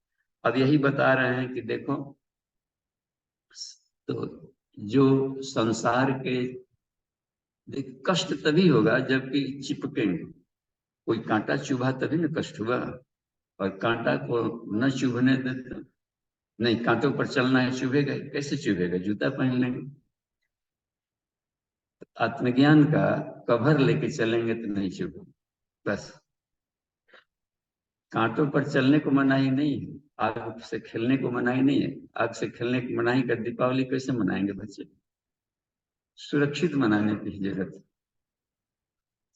अब यही बता रहे हैं कि देखो, तो जो संसार के कष्ट तभी होगा जबकि चिपकेंगे। कोई कांटा चुभा तभी न कष्ट हुआ, और कांटा को न चुभने दे तो नहीं, कांटों पर चलना है, चुभेगा कैसे? चुभेगा, जूता पहन लेंगे। आत्मज्ञान का कवर लेके चलेंगे तो नहीं चुभेगा। बस कांटों पर चलने को मनाही नहीं है, आग से खेलने को मनाही नहीं है। आग से खेलने की मनाही कर दीपावली कैसे मनाएंगे बच्चे? सुरक्षित मनाने की जरूरत है,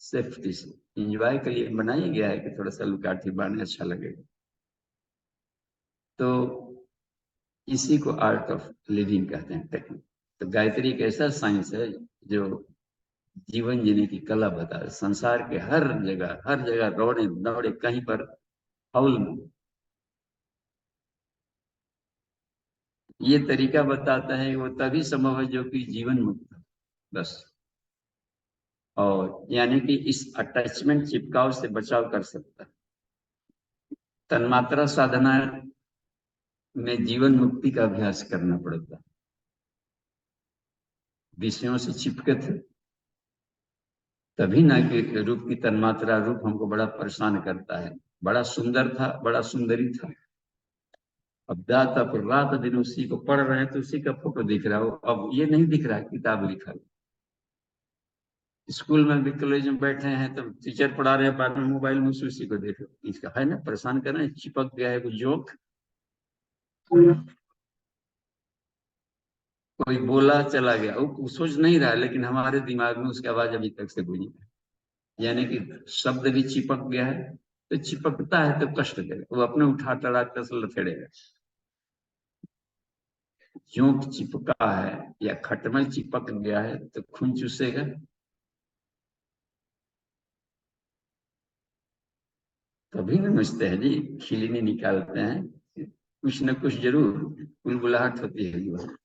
सेफ्टी से। इंजॉय के लिए बनाया गया है कि थोड़ा सा लुकाठी बारने अच्छा लगेगा। तो इसी को आर्ट ऑफ लिविंग कहते हैं, टेक्निक। तो गायत्री एक ऐसा साइंस है जो जीवन जीने की कला बता है। संसार के हर जगह दौड़े दौड़े कहीं पर हौल में ये तरीका बताता है, वो तभी संभव है जो कि जीवन मुक्त है। बस, और यानी कि इस अटैचमेंट चिपकाव से बचाव कर सकता है। तन्मात्रा साधना में जीवन मुक्ति का अभ्यास करना पड़ता है। विषयों से चिपके थे तभी ना कि रूप की तन्मात्रा, रूप हमको बड़ा परेशान करता है। बड़ा सुंदर था, बड़ा सुंदरी था, अब रात अब रात दिन उसी को पढ़ रहे हैं तो उसी का फोटो दिख रहा हो। अब ये नहीं दिख रहा किताब लिखा। स्कूल में भी कॉलेज में बैठे हैं तो टीचर पढ़ा रहे हैं, बाद में मोबाइल में उसी को देखो। इसका है ना, परेशान कर रहे हैं, चिपक गया है कुछ जोक। कोई बोला चला गया, वो सोच नहीं रहा, लेकिन हमारे दिमाग में उसकी आवाज अभी तक से गूंजी है। यानी कि शब्द भी चिपक गया है। तो चिपकता है तो कष्ट देगा, वो अपने उठा टड़ा कर लथेड़ेगा। जोंक चिपका है या खटमल चिपक गया है तो खून चूसेगा। तभी नमस्ते है जी, खिलनी निकालते हैं, कुछ न कुछ जरूर बुलबुलाहट होती है जीवन।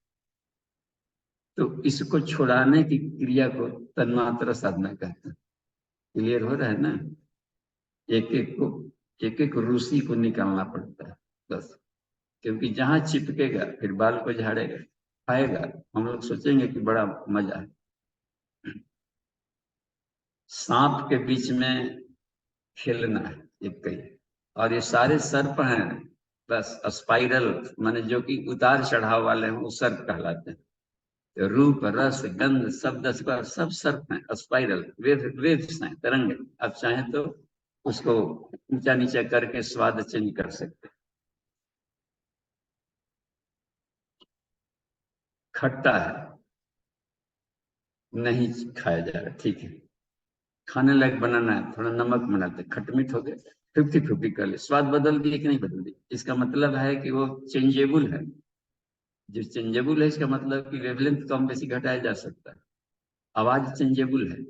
तो इसको छुड़ाने की क्रिया को तन्मात्रा साधना कहते हैं। क्लियर हो रहा है ना? एक एक रूसी को निकालना पड़ता है बस। क्योंकि जहां चिपकेगा फिर बाल को झाड़ेगा, खाएगा। हम लोग सोचेंगे कि बड़ा मजा है। सांप के बीच में खेलना है एक कई, और ये सारे सर्प हैं बस स्पाइरल, माने जो कि उतार चढ़ाव वाले हैं वो सर्प कहलाते हैं। तो रूप रस गंध शब्द स्पर्श सब सर्प हैं, स्पाइरल वेव्स हैं, तरंग। अब चाहे तो उसको ऊंचा नीचा करके स्वाद चेंज कर सकते। खट्टा है, नहीं खाया जा रहा, ठीक है। खाने लायक बनाना है, थोड़ा नमक बनाते, खटमिठ हो गए, 50-50 कर ले। स्वाद बदल दिए कि नहीं बदल दिए, इसका मतलब है कि वो चेंजेबल है। जो चेंजेबल है इसका मतलब कि वेवलेंथ कम बेसी घटाया जा सकता है। आवाज चेंजेबल है।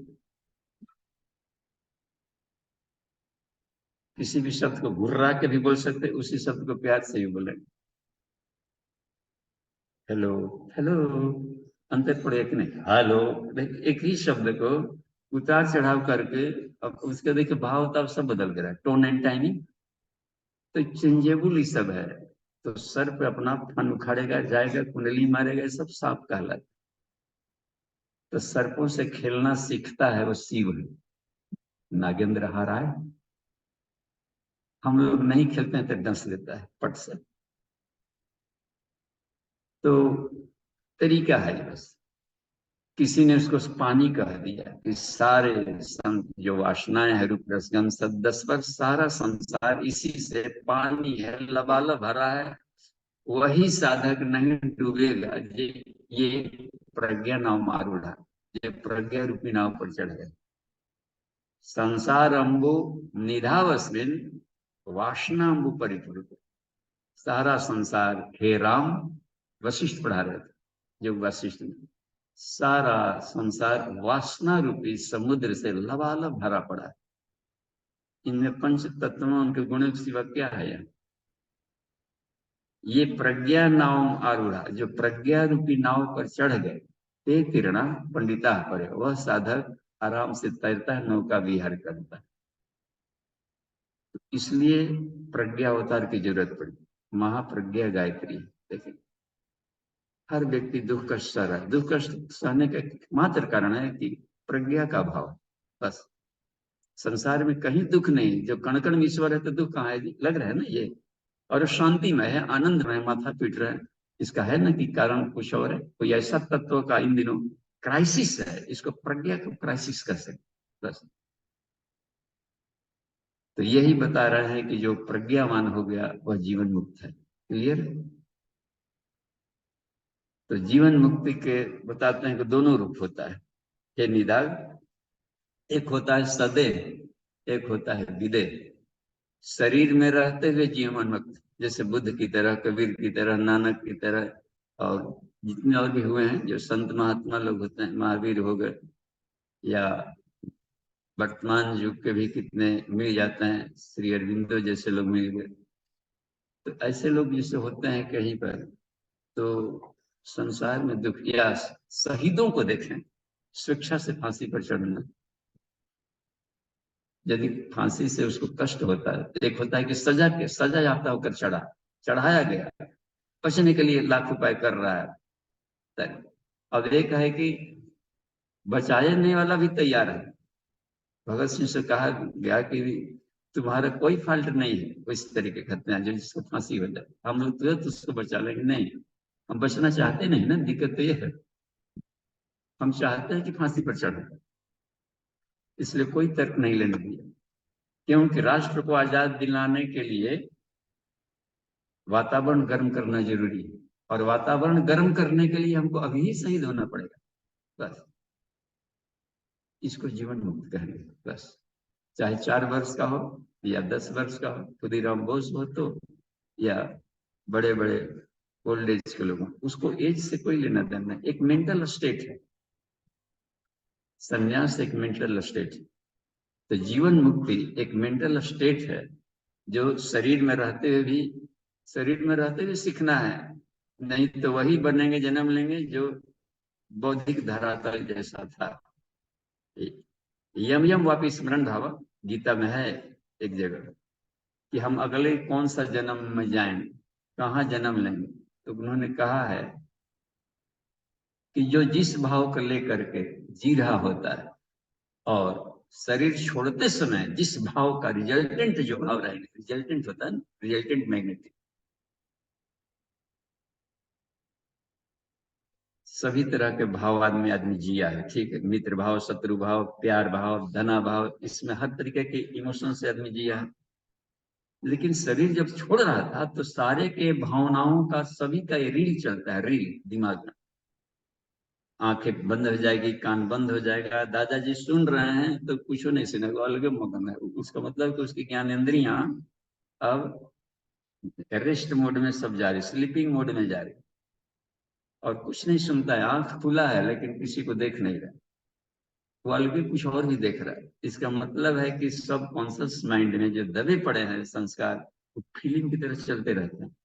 किसी भी शब्द को घुर्रा के भी बोल सकते, उसी शब्द को प्यार से भी बोले। हेलो, हेलो, अंतर पड़े कि नहीं? हेलो, एक ही शब्द को उतार चढ़ाव करके अब उसका देखिए भाव ताव सब बदल गया, टोन एंड टाइमिंग। तो चेंजेबल ही सब है। तो सर पे अपना फन उखाड़ेगा, जाएगा, कुंडली मारेगा, ये सब सांप कहलाता। तो सर्पों से खेलना सीखता है वो शिव है, नागेंद्र हाराय। हम लोग नहीं खेलते हैं तो डंस लेता है पट से। तो तरीका है ये बस। किसी ने उसको पानी कह दिया कि सारे जो वासनाएं है, रूप रसगंध सदस पर सारा संसार इसी से पानी है, लबालब भरा है। वही साधक नहीं डूबेगा ये प्रज्ञा नाव मारूढ़ा, ये प्रज्ञा रूपी नाव पर चढ़ गए। संसार अम्बु निधावस्मिन वासना अम्बु परिपूर्ण। सारा संसार हे राम, वशिष्ठ पढ़ा रहे थे, जो वशिष्ठ में सारा संसार वासना रूपी समुद्र से लबालब भरा पड़ा है। इनमें पंच तत्वों उनके गुणों के सिवा क्या है यार? ये प्रज्ञा नाव आरूढ़ा, जो प्रज्ञा रूपी नाव पर चढ़ गए, ते किरणा पंडिता पर, वह साधक आराम से तैरता है, नौका विहार करता है। तो इसलिए प्रज्ञा अवतार की जरूरत पड़ी, महाप्रज्ञा गायत्री। देखिए, हर व्यक्ति दुख कष्ट सह रहा है। दुख कष्ट सहने का मात्र कारण है कि प्रज्ञा का अभाव। बस संसार में कहीं दुख नहीं, जो कण कण में ईश्वर है तो दुख कहाँ है? लग रहा है ना ये। और शांतिमय है, आनंदमय, माथा पीट रहा है। इसका है ना कि कारण कुछ और है। कोई ऐसा तत्व का इन दिनों क्राइसिस है, इसको प्रज्ञा को क्राइसिस कर सकते। बस तो यही बता रहे हैं कि जो प्रज्ञावान हो गया वह जीवन मुक्त है। क्लियर? तो जीवन मुक्ति के बताते हैं कि दोनों रूप होता है। हे निदाग, एक होता है सदैव, एक होता है विदेह। शरीर में रहते हुए जीवन मुक्त, जैसे बुद्ध की तरह, कबीर की तरह, नानक की तरह, और जितने और भी हुए हैं जो संत महात्मा लोग होते हैं, महावीर हो गए, या वर्तमान युग के भी कितने मिल जाते हैं, श्री अरविंदो जैसे लोग मिल गए। तो ऐसे लोग जैसे होते हैं कहीं पर, तो संसार में दुख, या शहीदों को देखें, शिक्षा से फांसी पर चढ़ना, यदि फांसी से उसको कष्ट होता है, एक होता है कि सजा याफ्ता होकर चढ़ाया गया, बचने के लिए लाख उपाय कर रहा है। अब एक है कि बचाने वाला भी तैयार है। भगत सिंह से कहा गया कि तुम्हारा कोई फॉल्ट नहीं है, कोई इस तरीके का हत्या जो जिसको फांसी हो जाए, हम लोग तुरंत उसको बचा लेंगे। नहीं, हम बचना चाहते नहीं ना, दिक्कत तो ये है। हम चाहते हैं कि फांसी पर चढ़े, इसलिए कोई तर्क नहीं लेने दिया। क्योंकि राष्ट्र को आजाद दिलाने के लिए वातावरण गर्म करना जरूरी है, और वातावरण गर्म करने के लिए हमको अभी ही शहीद होना पड़ेगा। बस इसको जीवन मुक्त कहेंगे। बस चाहे 4 वर्ष का हो या 10 वर्ष का हो, खुदीराम बोस हो तो, या बड़े बड़े ओल्ड एज के लोग, उसको एज से कोई लेना देना नहीं। एक मेंटल स्टेट है, संन्यास एक मेंटल स्टेट है। तो जीवन मुक्ति एक मेंटल स्टेट है, जो शरीर में रहते हुए सीखना है। नहीं तो वही बनेंगे, जन्म लेंगे जो बौद्धिक धरातल जैसा था। यम यम वापि स्मरण भाव, गीता में है एक जगह, कि हम अगले कौन सा जन्म में जाएंगे, कहाँ जन्म लेंगे। तो उन्होंने कहा है कि जो जिस भाव को लेकर के जी रहा होता है, और शरीर छोड़ते समय जिस भाव का रिजल्टेंट जो भाव रहेगा, रिजल्टेंट होता है ना, रिजल्टेंट मैग्नेटिक, सभी तरह के भाव आदमी जिया है। ठीक है, मित्र भाव, शत्रु भाव, प्यार भाव, धना भाव, इसमें हर तरीके के इमोशन से आदमी जिया है। लेकिन शरीर जब छोड़ रहा था तो सारे के भावनाओं का, सभी का ये रील चलता है, रील दिमाग में। आंखें बंद हो जाएगी, कान बंद हो जाएगा, दादाजी सुन रहे हैं तो कुछ नहीं सुनेगा, अलग मगन है। उसका मतलब कि उसकी ज्ञानेंद्रियां अब रेस्ट मोड में सब जा रही, स्लीपिंग मोड में जा रही, और कुछ नहीं सुनता है। आंख खुला है लेकिन किसी को देख नहीं रहा, वो अलग कुछ और भी देख रहा है। इसका मतलब है कि सब कॉन्शियस माइंड में जो दबे पड़े हैं संस्कार, वो फिल्म की तरह चलते रहते हैं,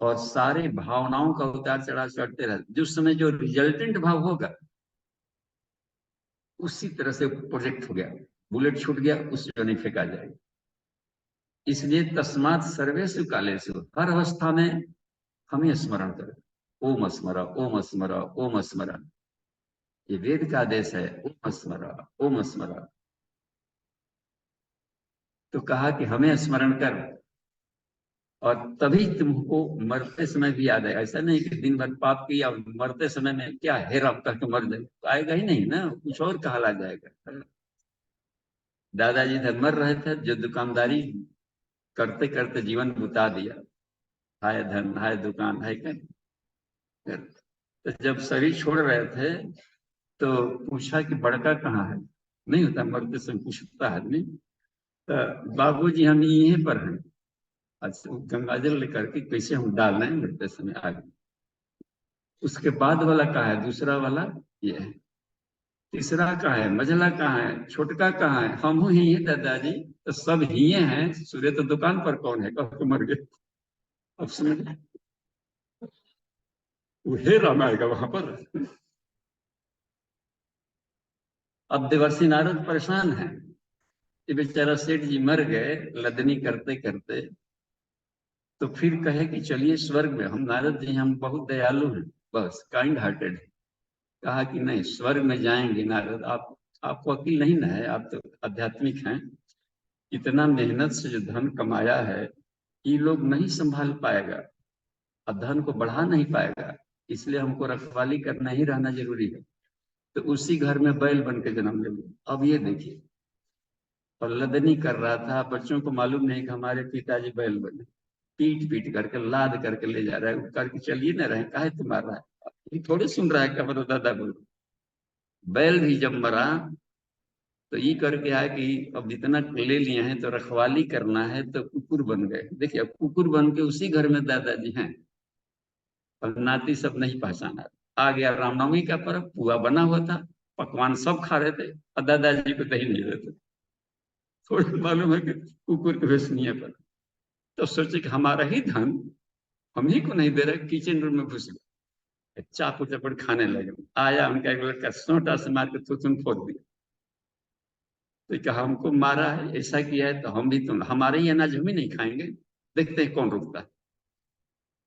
और सारे भावनाओं का उतार चढ़ाव चढ़ते रहते। जिस समय जो रिजल्टेंट भाव होगा, उसी तरह से प्रोजेक्ट हो गया, बुलेट छूट गया, उस जो नहीं फेंका जाएगा। इसलिए तस्मात सर्वेषु कालेषु, हर अवस्था में हमें स्मरण करें। ओम स्मरा, ओम स्मरा, ओम स्मरा, ये वेद का आदेश है। ओम स्मरा, ओम स्मरा। तो कहा कि हमें स्मरण कर, और तभी तुमको मरते समय भी याद है। ऐसा नहीं कि दिन भर पाप किया और मरते समय में क्या हेरा करके मर जाए, तो आएगा ही नहीं ना, कुछ और कहला जाएगा। दादाजी इधर मर रहे थे, जो दुकानदारी करते करते जीवन बिता दिया, हाय धन, हाय दुकान, हाय कर। तो जब शरीर छोड़ रहे थे तो पूछा कि बड़का कहाँ है? नहीं होता, मरते समय पूछता है आदमी। तो बाबूजी हम यहीं पर हैं। अच्छा, गंगा जल लेकर के कैसे हम डाल रहे हैं, मरते समय आगे। उसके बाद वाला कहाँ है, दूसरा वाला ये है, तीसरा कहाँ है, मझला कहाँ है, छोटका कहाँ है, हम ही हैं दादाजी। तो सब ही हैं, सूर्य तो दुकान पर कौन है, कब तो मर गए। अब समझ वो हे राम आएगा वहां पर। अब देवर्षि नारद परेशान है कि बेचारा सेठ जी मर गए लदनी करते करते, तो फिर कहे कि चलिए स्वर्ग में, हम नारद जी हम बहुत दयालु हैं, बस काइंड हार्टेड। कहा कि नहीं, स्वर्ग में जाएंगे नारद, आप आपको अकील नहीं ना है, आप तो आध्यात्मिक हैं, इतना मेहनत से जो धन कमाया है ये लोग नहीं संभाल पाएगा, और धन को बढ़ा नहीं पाएगा, इसलिए हमको रखवाली करना ही रहना जरूरी है। तो उसी घर में बैल बन के जन्म ले लिया। अब ये देखिए, और लदनी कर रहा था, बच्चों को मालूम नहीं कि हमारे पिताजी बैल बने, पीट पीट करके लाद करके ले जा रहा है, करके चलिए ना रहे, काहे तुम्हारा रहा है, ये थोड़े सुन रहा है क्या, बता दादा बोलो। बैल भी जब मरा तो ये करके आया कि अब जितना ले लिए हैं तो रखवाली करना है, तो कुकुर बन गए। देखिए, अब कुकुर बन के उसी घर में दादाजी हैं, और नाती सब नहीं पहचाना। आ गया रामनवमी का पर्व, पुआ बना हुआ था, पकवान सब खा रहे थे, और दादाजी को दही नहीं देते। थोड़ा मालूम है कि कुकुर के भेसनीय पर, तो सोचे कि हमारा ही धन हम ही को नहीं दे रहे, किचन रूम में घुस गए, चाकू चपड़ खाने लगे। आया उनका एक लड़का, सोटा से मार के थूथुन फोड़ दिया। तो कहा हमको मारा है, ऐसा किया है, तो हम भी तुम हमारे ही अनाज हम ही नहीं खाएंगे, देखते हैं कौन रुकता है।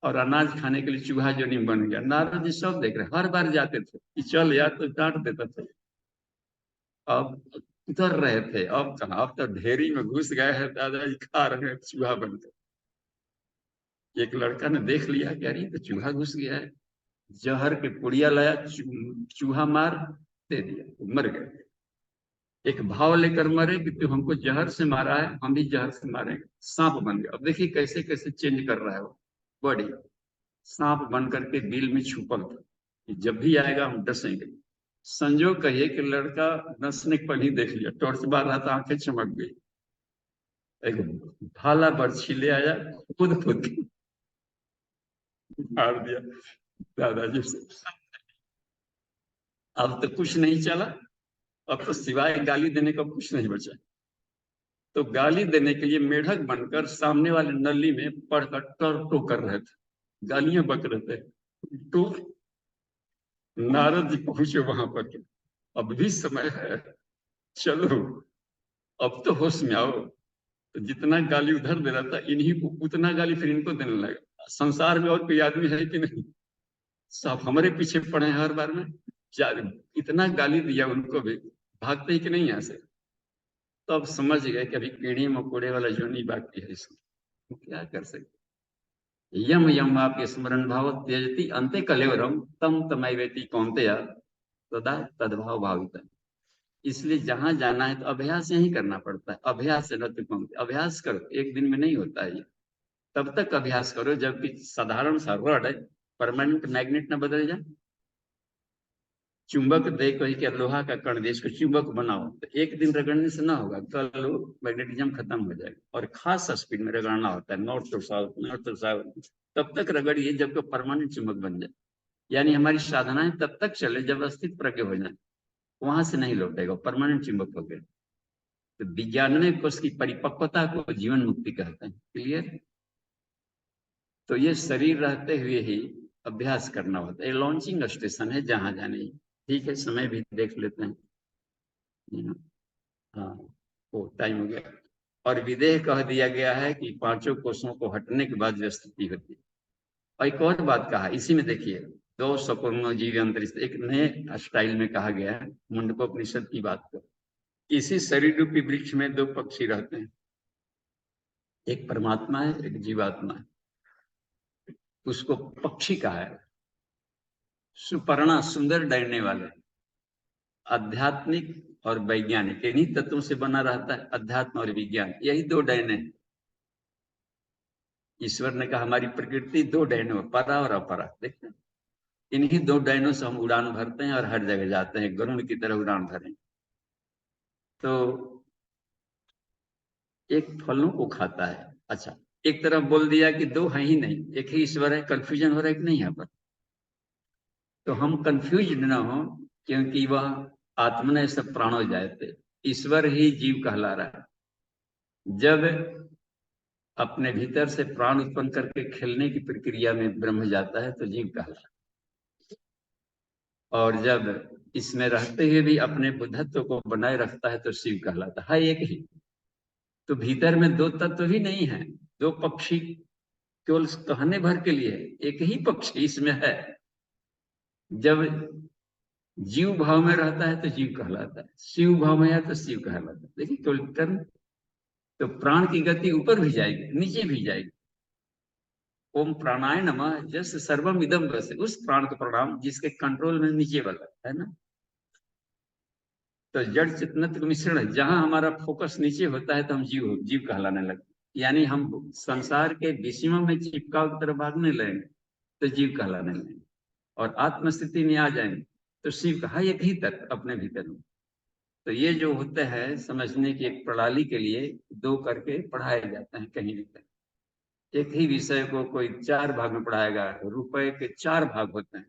और अनाज खाने के लिए चूहा जो नहीं बन गया। नारद जी सब देख रहे, हर बार जाते थे कि चल यार, तो डांट देता था। अब उतर रहे थे, अब कहा, अब तो ढेरी में घुस गए हैं, दादाजी खा रहे हैं चूहा बनकर। एक लड़का ने देख लिया कि अरे तो चूहा घुस गया है, जहर के पुड़िया लाया, चूहा मार दे दिया, मर गए। एक भाव लेकर मरे कि तू हमको जहर से मारा है, हम भी जहर से मारेंगे, सांप बन गया। अब देखिए कैसे कैसे चेंज कर रहा है वो बॉडी, सांप बन करके बिल में छुपल था कि जब भी आएगा हम डसेंगे। संजोग कहिए कि लड़का डसने के पहले ही देख लिया, टॉर्च बार रहा था, आंखें चमक गई, एक भाला बर्छी ले आया, खुद खुद के मार दिया दादाजी से। अब तो कुछ नहीं चला, अब तो सिवाय गाली देने का कुछ नहीं बचा। तो गाली देने के लिए मेढक बनकर सामने वाले नली में पढ़कर टर टो कर रहे थे, गालियां बक रहे थे। तो नारद जी पहुंचे वहां पर, अब भी समय है, चलो अब तो होश में आओ। तो जितना गाली उधर दे रहा था, इन्हीं को उतना गाली फिर इनको देने लगा। संसार में और कोई आदमी है कि नहीं, सब हमारे पीछे पड़े हैं हर बार में। इतना गाली दिया उनको भी, भागते ही कि नहीं यहाँ से। तो अब समझ गए कि अभी कीड़े मकोड़े वाला जो नहीं बाकी है इसमें, तो क्या कर सकते। यम यम आपके स्मरण भाव त्यजती अंते कलेवरम तम तमैवेति कौन्तेय तदा तद्भाव भावित। इसलिए जहां जाना है तो अभ्यास यही करना पड़ता है, अभ्यास से न कौन, अभ्यास करो, एक दिन में नहीं होता है ये। तब तक अभ्यास करो जबकि साधारण सा रॉड है, परमानेंट मैग्नेट न बदल जाए। चुंबक दे कोई क्या, लोहा का कण दे, इसको चुंबक बनाओ, तो एक दिन रगड़ने से ना होगा, कल मैग्नेटिज्म खत्म हो जाएगा। और खास स्पीड में रगड़ना होता है, north to south, north to south, तब तक रगड़िए जब तक परमानेंट चुंबक बन जाए। यानी हमारी साधनाएं तब तक चले जब अस्तित्व प्रज्ञ हो जाए, वहां से नहीं लौटेगा, परमानेंट चुंबक हो गया। तो 92 कोष की परिपक्वता को जीवन मुक्ति कहते हैं। क्लियर। तो ये शरीर रहते हुए ही अभ्यास करना होता है, लॉन्चिंग स्टेशन है जहां जाने। ठीक है, समय भी देख लेते हैं। हाँ, वो टाइम हो गया। और विदेह कह दिया गया है कि पांचों कोषों को हटने के बाद जो स्थिति होती है। और एक और बात कहा इसी में, देखिए, दो सपूर्ण जीव अंतरिक्ष, एक नए स्टाइल में कहा गया है मुंडकोपनिषद की बात को। इसी शरीर रूपी वृक्ष में दो पक्षी रहते हैं, एक परमात्मा है, एक जीवात्मा है। उसको पक्षी कहा है। सुपर्णा, सुंदर डरने वाले, आध्यात्मिक और वैज्ञानिक, इन्हीं तत्वों से बना रहता है अध्यात्म और विज्ञान, यही दो डैने। ईश्वर ने कहा हमारी प्रकृति दो डैनों, परा और अपरा, देखते हैं, इन्हीं दो डैनों से हम उड़ान भरते हैं और हर जगह जाते हैं, गरुड़ की तरह उड़ान भरें। तो एक फलों को खाता है। अच्छा, एक तरफ बोल दिया कि दो है ही नहीं, एक ही ईश्वर है, कंफ्यूजन हो रहा है कि नहीं यहाँ पर। तो हम कंफ्यूज न हो, क्योंकि वह आत्मने सब प्राणो जायते, ईश्वर ही जीव कहला रहा है। जब अपने भीतर से प्राण उत्पन्न करके खेलने की प्रक्रिया में ब्रह्म जाता है तो जीव कहला रहा है, और जब इसमें रहते हुए भी अपने बुद्धत्व को बनाए रखता है तो शिव कहलाता है एक ही। तो भीतर में दो तत्व भी नहीं है, दो पक्षी केवल कहने भर के लिए, एक ही पक्षी इसमें है। जब जीव भाव में रहता है तो जीव कहलाता है, शिव भाव में है तो शिव कहलाता है। देखिए केवल टर्म, तो प्राण की गति ऊपर भी जाएगी नीचे भी जाएगी। ओम प्राणाय नमः, जस सर्वम इदम बस, उस प्राण को प्रणाम जिसके कंट्रोल में नीचे वाला है ना। तो जड़ चेतन का मिश्रण है, जहां हमारा फोकस नीचे होता है तो हम जीव जीव कहलाने लगते, यानी हम संसार के विषयों में चिपकाव की तरफ भागने लगेंगे तो जीव कहलाने लगेंगे, और आत्म स्थिति में आ जाएंगे तो शिव कहा एक ही तत्व अपने भीतर में। तो ये जो होते हैं समझने की एक प्रणाली के लिए दो करके पढ़ाए जाते हैं कहीं भी कहीं। एक ही विषय को कोई 4 भाग में पढ़ाएगा, रुपए के 4 भाग होते हैं।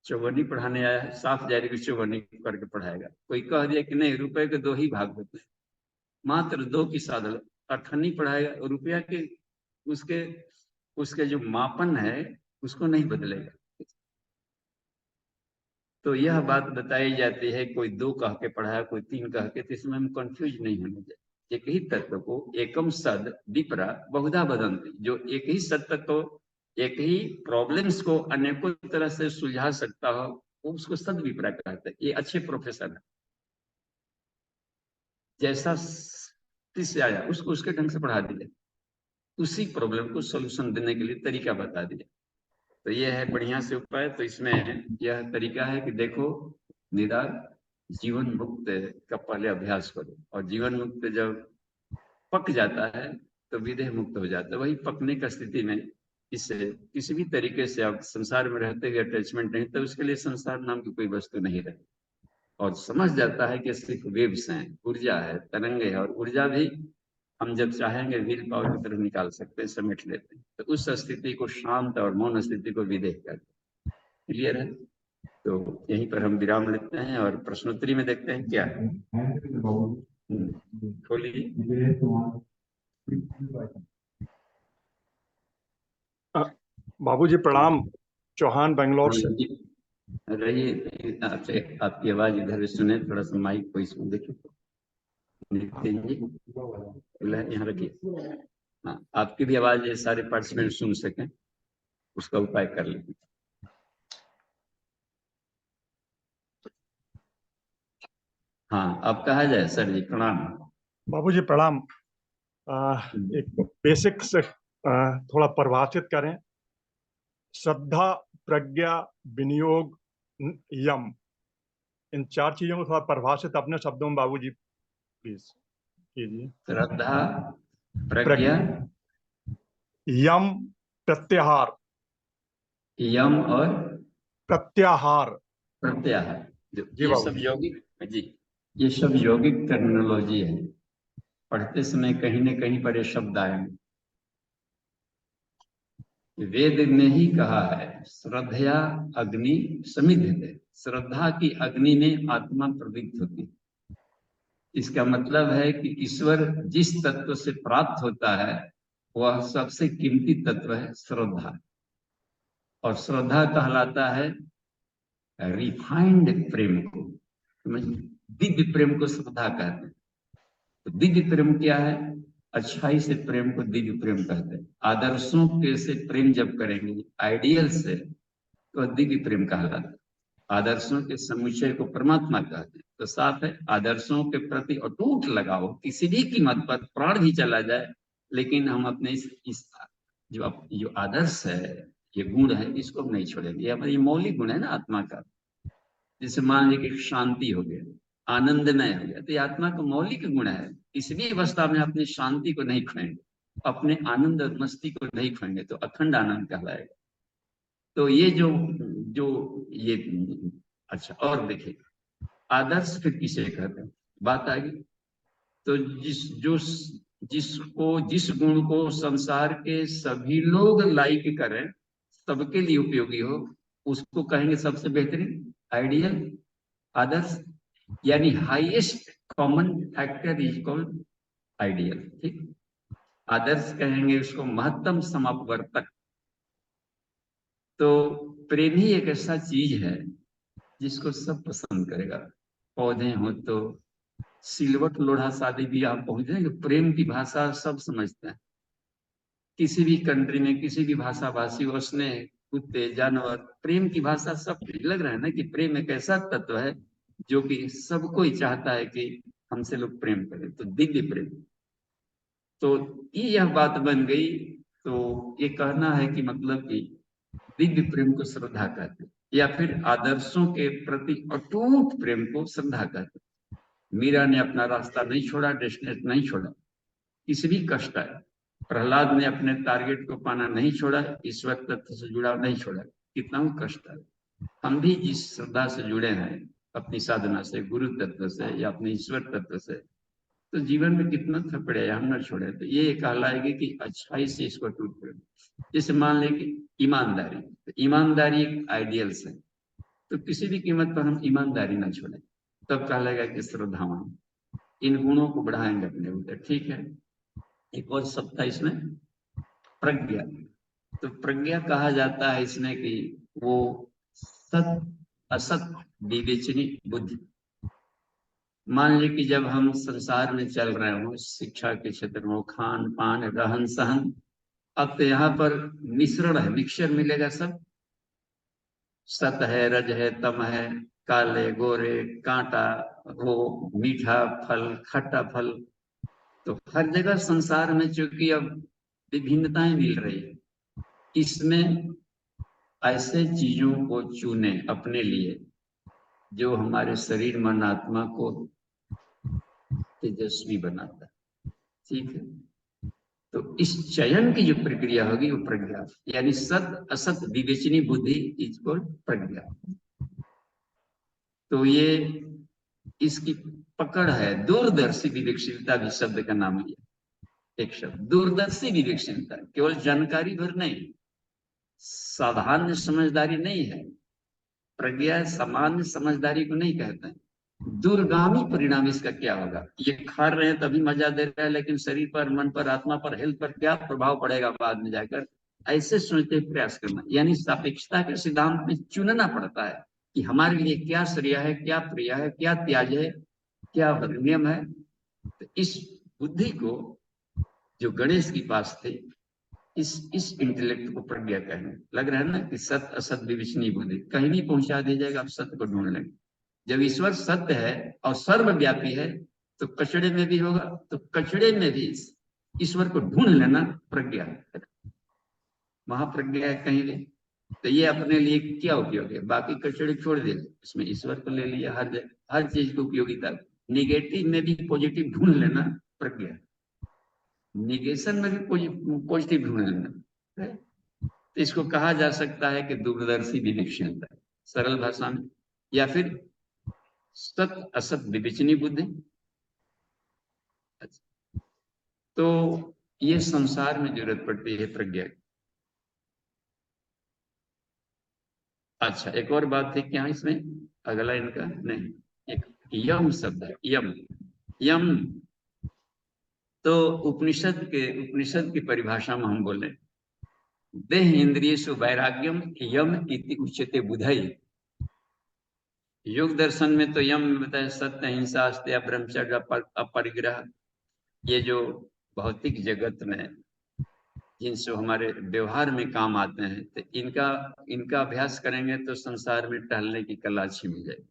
चौवन्नी पढ़ाने आया, साफ जारी की चौवन्नी करके पढ़ाएगा। कोई कह दिया कि नहीं रुपए के 2 ही भाग होते हैं, मात्र 2 की साधन, अठन्नी पढ़ाएगा, रुपया के उसके उसके जो मापन है उसको नहीं बदलेगा। तो यह बात बताई जाती है, कोई 2 कह के पढ़ाया, कोई 3 कह के, तो इसमें हम कंफ्यूज नहीं होने चाहिए। एक ही तत्व को एकम सद विपरा बहुधा बदंती, जो एक ही सत्य को, एक ही प्रॉब्लम्स को अनेकों तरह से सुलझा सकता हो, वो उसको सद विपरा कहते हैं। ये अच्छे प्रोफेसर है, जैसा से आया उसको उसके ढंग से पढ़ा दिया, उसी प्रॉब्लम को सोल्यूशन देने के लिए तरीका बता दिया। तो ये है बढ़िया से उपाय। तो इसमें यह तरीका है कि देखो निदान जीवन मुक्त का पहले अभ्यास करो, और जीवन मुक्त जब पक जाता है तो विदेह मुक्त हो जाता है। वही पकने का स्थिति में इससे किसी भी तरीके से आप संसार में रहते हुए अटैचमेंट नहीं, तो उसके लिए संसार नाम की कोई वस्तु नहीं रहे, और समझ जाता है कि सिर्फ वेव्स हैं, ऊर्जा है, तरंगे है, और ऊर्जा भी हम जब चाहेंगे व्हील पावर की तरफ निकाल सकते हैं, समेट लेते हैं। तो उस स्थिति को शांत और मौन स्थिति को विदेह करते हैं। क्लियर है? तो यहीं पर हम विराम लेते हैं और प्रश्नोत्तरी में देखते हैं क्या है। खोलिए। बाबूजी प्रणाम, चौहान बेंगलोर से। रहिए, आपसे आपकी आवाज इधर सुने, थोड़ा सा माइक को इसमें देखिए, यहाँ रखिए। हाँ, आपकी भी आवाज सारे पार्टिसिपेंट सुन सकें, उसका उपाय कर लेंगे। हाँ, अब कहा जाए सर जी प्रणाम। बाबूजी प्रणाम। एक बेसिक से थोड़ा परिभाषित करें। श्रद्धा, प्रज्ञा, विनियोग, यम, इन 4 चीजों को थोड़ा परिभाषित अपने शब्दों में बाबूजी प्लीज कीजिए। श्रद्धा, प्रज्ञा, यम, प्रत्याहार। यम और प्रत्याहार। प्रत्याहार, जी ये बाबू सब यौगिक जी, ये सब यौगिक टर्मिनोलॉजी है। पढ़ते समय कहीं न कहीं पर ये शब्द आएंगे। वेद ने ही कहा है श्रद्धया अग्नि समिद्धते, श्रद्धा की अग्नि में आत्मा प्रदीप्त होती है। इसका मतलब है कि ईश्वर जिस तत्व से प्राप्त होता है वह सबसे कीमती तत्व है श्रद्धा, और श्रद्धा कहलाता है रिफाइंड प्रेम को। दिव्य प्रेम को श्रद्धा कहते हैं। तो दिव्य प्रेम क्या है? अच्छाई से प्रेम को दिव्य प्रेम कहते हैं। आदर्शों के से प्रेम जब करेंगे आइडियल से तो दिव्य प्रेम कहलाता है। आदर्शों के समुच्चय को परमात्मा कहते हैं। तो साफ है आदर्शों के प्रति अटूट लगाओ, किसी भी कीमत पर प्राण भी चला जाए, लेकिन हम अपने इस जो आदर्श है, ये गुण है, इसको नहीं छोड़ेंगे। ये हमारी मौलिक गुण है ना आत्मा का। जैसे मान लीजिए कि शांति हो गया, आनंदमय हो गया, तो ये आत्मा का मौलिक गुण है। किसी भी अवस्था में अपनी शांति को नहीं खोएंगे, अपने आनंद और मस्ती को नहीं खोएंगे तो अखंड आनंद कहलाएगा। तो ये जो जो ये अच्छा, और देखिए आदर्श फिर किसे कहते हैं, बात आ गई। तो जिस गुण को संसार के सभी लोग लाइक करें, सबके लिए उपयोगी हो, उसको कहेंगे सबसे बेहतरीन, आइडियल, आदर्श, यानी highest common factor is called ideal. ठीक, आदर्श कहेंगे उसको महत्तम समापवर्तक। तो प्रेम ही एक ऐसा चीज है जिसको सब पसंद करेगा। पौधे हो तो सिलवट लोढ़ा शादी ब्याह पहुंच जाएंगे, प्रेम की भाषा सब समझते हैं। किसी भी कंट्री में किसी भी भाषा भाषी हो, स्नेह, कुत्ते, जानवर, प्रेम की भाषा सब लग रहा है ना कि प्रेम एक ऐसा तत्व है जो कि सबको ही चाहता है कि हमसे लोग प्रेम करें। तो दिव्य प्रेम, तो यह बात बन गई। तो ये कहना है कि मतलब कि दिव्य प्रेम को श्रद्धा कहते हैं, या फिर आदर्शों के प्रति अटूट प्रेम को श्रद्धा कहते हैं। मीरा ने अपना रास्ता नहीं छोड़ा, डेस्टिनेशन नहीं छोड़ा, किसी भी कष्ट आए। प्रहलाद ने अपने टारगेट को पाना नहीं छोड़ा, ईश्वर तत्व से जुड़ाव नहीं छोड़ा, कितना भी कष्ट आए। हम भी जिस श्रद्धा से जुड़े हैं अपनी साधना से, गुरु तत्व से या अपने ईश्वर तत्व से, तो जीवन में कितना थपड़े हम न छोड़े। तो ये कहलाएगी कि अच्छाई से इसको टूट पड़े। जैसे मान लें कि ईमानदारी, तो ईमानदारी एक आइडियल्स है, तो किसी भी कीमत पर हम ईमानदारी ना छोड़े, तब कहलाएगा कि श्रद्धावान। इन गुणों को बढ़ाएंगे अपने ऊपर। ठीक है, एक और शब्द था इसमें, प्रज्ञा। तो प्रज्ञा कहा जाता है इसमें कि वो सत असत विवेचनी बुद्धि। मान ली कि जब हम संसार में चल रहे हो, शिक्षा के क्षेत्र में, खान पान रहन सहन, अब तो यहाँ पर मिश्रण है, मिक्सचर मिलेगा सब। सत है, रज है, तम है, काले गोरे, कांटा, वो मीठा फल, खट्टा फल। तो हर जगह संसार में चूंकि अब विभिन्नताएं मिल रही है, इसमें ऐसे चीजों को चुने अपने लिए जो हमारे शरीर मन आत्मा को तेजस्वी बनाता है। ठीक है, तो इस चयन की जो प्रक्रिया होगी वो प्रज्ञा, यानी सत असत विवेचनी बुद्धि इसको प्रज्ञा। तो ये इसकी पकड़ है। दूरदर्शी विवेकशीलता भी शब्द का नाम है, एक शब्द दूरदर्शी विवेकशीलता, केवल जानकारी भर नहीं, साधारण समझदारी नहीं है। प्रज्ञा सामान्य समझदारी को नहीं कहते हैं। दूरगामी परिणाम इसका क्या होगा, ये खा रहे हैं तभी मजा दे रहा है, लेकिन शरीर पर, मन पर, आत्मा पर, हेल्थ पर क्या प्रभाव पड़ेगा बाद में जाकर, ऐसे सोचते प्रयास करना। यानी सापेक्षता के सिद्धांत में चुनना पड़ता है कि हमारे लिए क्या श्रेय है, क्या प्रिय है, क्या त्याज है, क्या नियम है। तो इस बुद्धि को जो गणेश के पास थे, इस इंटेलेक्ट को प्रज्ञा कहने लग रहा है ना कि सत असत विवेचनीय बुद्धि, कहीं भी पहुंचा दी जाएगा, आप सत्य को ढूंढ लेंगे। जब ईश्वर सत्य है और सर्वव्यापी है, तो कचड़े में भी होगा, तो कचड़े में भी ईश्वर को ढूंढ लेना प्रज्ञा, महाप्रज्ञा है कहीं भी। तो ये अपने लिए क्या उपयोग है, बाकी कचड़े छोड़ दे, इसमें ईश्वर को ले लिया। हर चीज की उपयोगिता, निगेटिव में भी पॉजिटिव ढूंढ लेना प्रज्ञा, निगेशन में भी पॉजिटिव ढूंढ लेना। तो इसको कहा जा सकता है कि दूरदर्शी विवेकशीलता, सरल भाषा में, या फिर सत असत विवेचनी बुद्धि। तो ये संसार में जरूरत पड़ती है प्रज्ञा की। अच्छा, एक और बात है क्या इसमें, अगला इनका नहीं, एक यम शब्द है, यम। यम तो उपनिषद की परिभाषा में हम बोले, देह इंद्रियेषु वैराग्यम यम इति उच्यते बुधई। योग दर्शन में तो यम बताया सत्य, अहिंसा, अस्तेय, ब्रह्मचर्य, अपरिग्रह। ये जो भौतिक जगत में जिनसे हमारे व्यवहार में काम आते हैं, तो इनका अभ्यास करेंगे तो संसार में टहलने की कला अच्छी मिल जाएगी।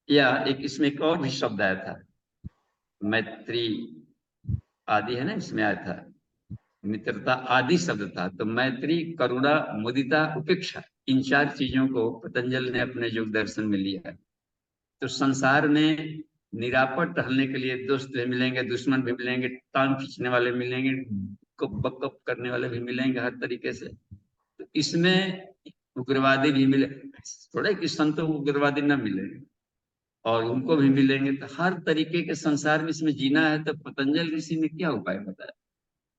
या एक इसमें एक और भी शब्द आया था, मैत्री आदि है ना, इसमें आया था मित्रता आदि शब्द था। तो मैत्री, करुणा, मुदिता, उपेक्षा, इन चार चीजों को पतंजलि ने अपने योग दर्शन में लिया है। तो संसार में निरापद टहलने के लिए दोस्त भी मिलेंगे, दुश्मन भी मिलेंगे, टांग खींचने वाले मिलेंगे, बकअप करने वाले भी मिलेंगे हर तरीके से। तो इसमें उग्रवादी भी मिले, थोड़ा कि संतों को उग्रवादी न मिलेंगे, और उनको भी मिलेंगे। तो हर तरीके के संसार में इसमें जीना है। तो पतंजलि ऋषि ने क्या उपाय बताया,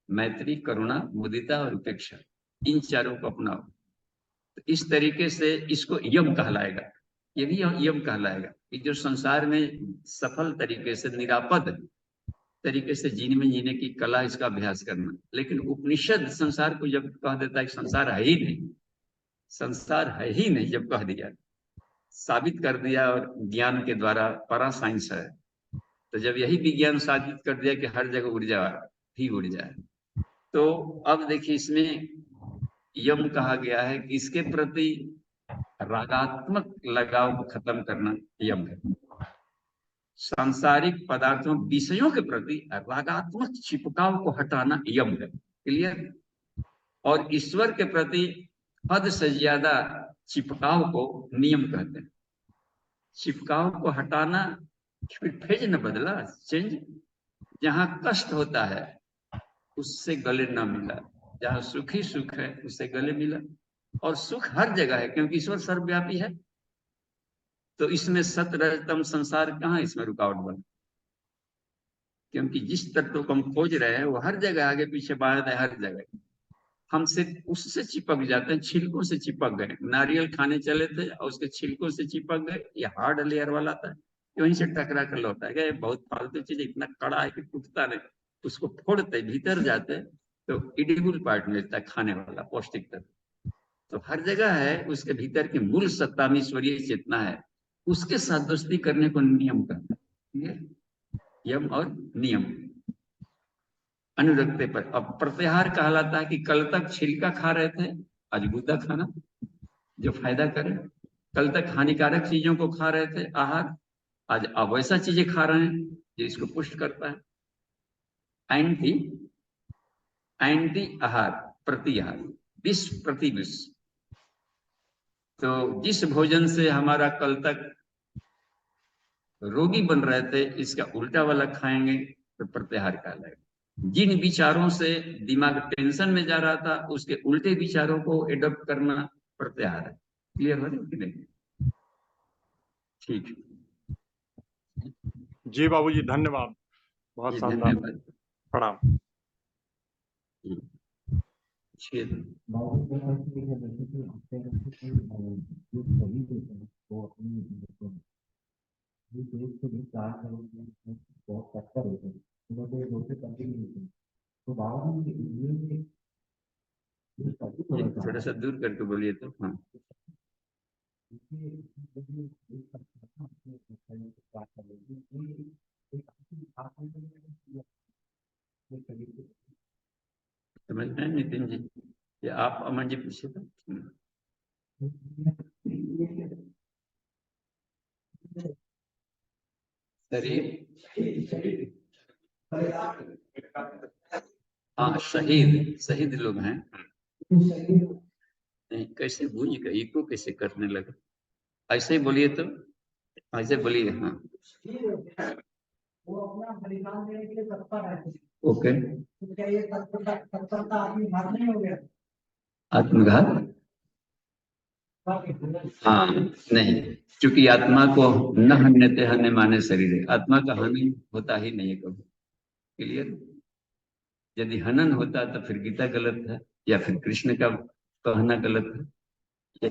मैत्री, करुणा, मुदिता और उपेक्षा, इन चारों को अपनाओ। तो इस तरीके से इसको यम कहलाएगा, ये भी यम कहलाएगा कि जो संसार में सफल तरीके से निरापद तरीके से जीने की कला, इसका अभ्यास करना। लेकिन उपनिषद संसार को जब कह देता है कि संसार है ही नहीं, संसार है ही नहीं, जब कह दिया, साबित कर दिया और ज्ञान के द्वारा, परा साइंस है, तो जब यही विज्ञान साबित कर दिया कि हर जगह ऊर्जा ही ऊर्जा है, तो अब देखिए इसमें यम कहा गया है कि इसके प्रति रागात्मक लगाव को खत्म करना यम है। सांसारिक पदार्थों, विषयों के प्रति रागात्मक चिपकाव को हटाना यम है। क्लियर? और ईश्वर के प्रति हद से ज्यादा चिपकाव को नियम कहते हैं। चिपकाव को हटाना, फिर फेज न बदला, चेंज। जहां कष्ट होता है उससे गले न मिला, जहां सुख ही सुख है उससे गले मिला। और सुख हर जगह है क्योंकि ईश्वर सर्वव्यापी है। तो इसमें सत रजतम संसार कहाँ इसमें रुकावट बना? क्योंकि जिस तत्व को हम खोज रहे हैं वो हर जगह, आगे पीछे बाएं दाएं हर जगह। हम सिर्फ उससे चिपक जाते हैं, छिलकों से चिपक गए। नारियल खाने चले थे और उसके छिलकों से चिपक गए, ये हार्ड लेयर वाला था, वहीं से टकरा कर लौटा है। ये बहुत फालतू चीज, इतना कड़ा है कि टूटता नहीं। उसको फोड़ते भीतर जाते तो इडिबल पार्ट मिलता है, खाने वाला पौष्टिक तत्व। तो हर जगह है, उसके भीतर की मूल सत्ता में ईश्वरीय चेतना है, उसके साथ दोस्ती करने को नियम कहते हैं। यम और नियम अनुरक्ते पर। अब प्रत्याहार कहलाता है कि कल तक छिलका खा रहे थे, आज गुदा खाना जो फायदा करे। कल तक हानिकारक चीजों को खा रहे थे, आहार, आज अब वैसा चीजें खा रहे हैं जो इसको पुष्ट करता है। एंटी एंटी आहार, प्रतिहार, विष प्रति विष। तो जिस भोजन से हमारा कल तक रोगी बन रहे थे, इसका उल्टा वाला खाएंगे तो प्रत्याहार कहलाएगा। जिन विचारों से दिमाग टेंशन में जा रहा था, उसके उल्टे विचारों को एडॉप्ट करना प्रत्याहार है। क्लियर हो रहा है कि नहीं? ठीक जी बाबूजी, धन्यवाद, बहुत जी, शानदार, धन्यवाद। प्रणाम। थोड़ा सा दूर करके बोलिए तो। हाँ, समझ रहे हैं नितिन जी? या आप अमन जी पूछे तो। शरीर, हाँ, शहीद, शहीद लोग हैं। नहीं, कैसे भूल गए, इको कैसे करने लगा? ऐसे ही बोलिए तो, ऐसे बोलिए। हाँ, वो अपना बलिदान देने के लिए तत्पर है। ओके। तो क्या ये तत्परता आत्मघात नहीं हो गया? आत्मघात? हाँ, नहीं, क्योंकि आत्मा को न हन्यते हन्य माने शरीर है। आत्मा का हनन होता ही नहीं है कभी। क्लियर? यदि हनन होता तो फिर गीता गलत है, या फिर कृष्ण का कहना गलत है।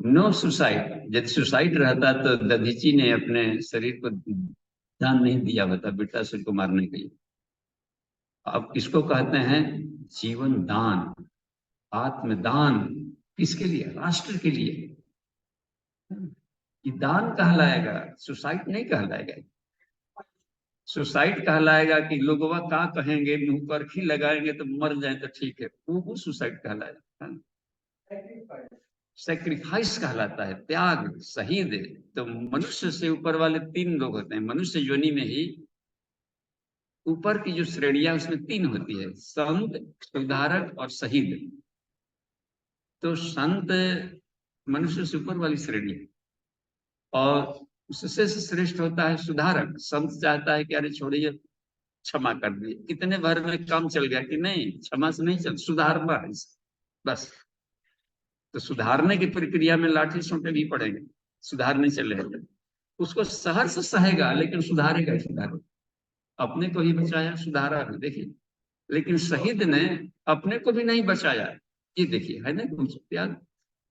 No suicide. यदि सुसाइड रहता तो दधीची ने अपने शरीर को दान नहीं दिया होता वृत्तासुर को मारने के लिए। अब इसको कहते हैं जीवन दान, आत्मदान। किसके लिए? राष्ट्र के लिए। ये दान कहलाएगा, सुसाइड नहीं कहलाएगा। सुसाइड कहलाएगा कि लोग वह क्या कहेंगे, मुंह पर खी लगाएंगे तो मर जाए तो ठीक है, वो सुसाइड कहलाएगा। सैक्रिफाइस कहलाता है, त्याग, शहीद। तो मनुष्य से ऊपर वाले तीन लोग होते हैं। मनुष्य योनि में ही ऊपर की जो श्रेणियां, उसमें तीन होती है, संत, सुधारक और शहीद। तो संत मनुष्य से ऊपर वाली श्रेणी, और उससे श्रेष्ठ होता है सुधारक। संत चाहता है कि अरे छोड़िए, क्षमा कर दिए, कितने भर में काम चल गया कि नहीं, क्षमा से नहीं चल, सुधारना है बस। तो सुधारने की प्रक्रिया में लाठी सोटे भी पड़ेंगे, सुधार नहीं चलेगा। उसको सहर से सहेगा लेकिन सुधारेगा, सुधारेगा। अपने को ही बचाया, सुधारा भी। देखिए, लेकिन शहीद ने अपने को भी नहीं बचाया, ये देखिए है ना कुछ त्याग,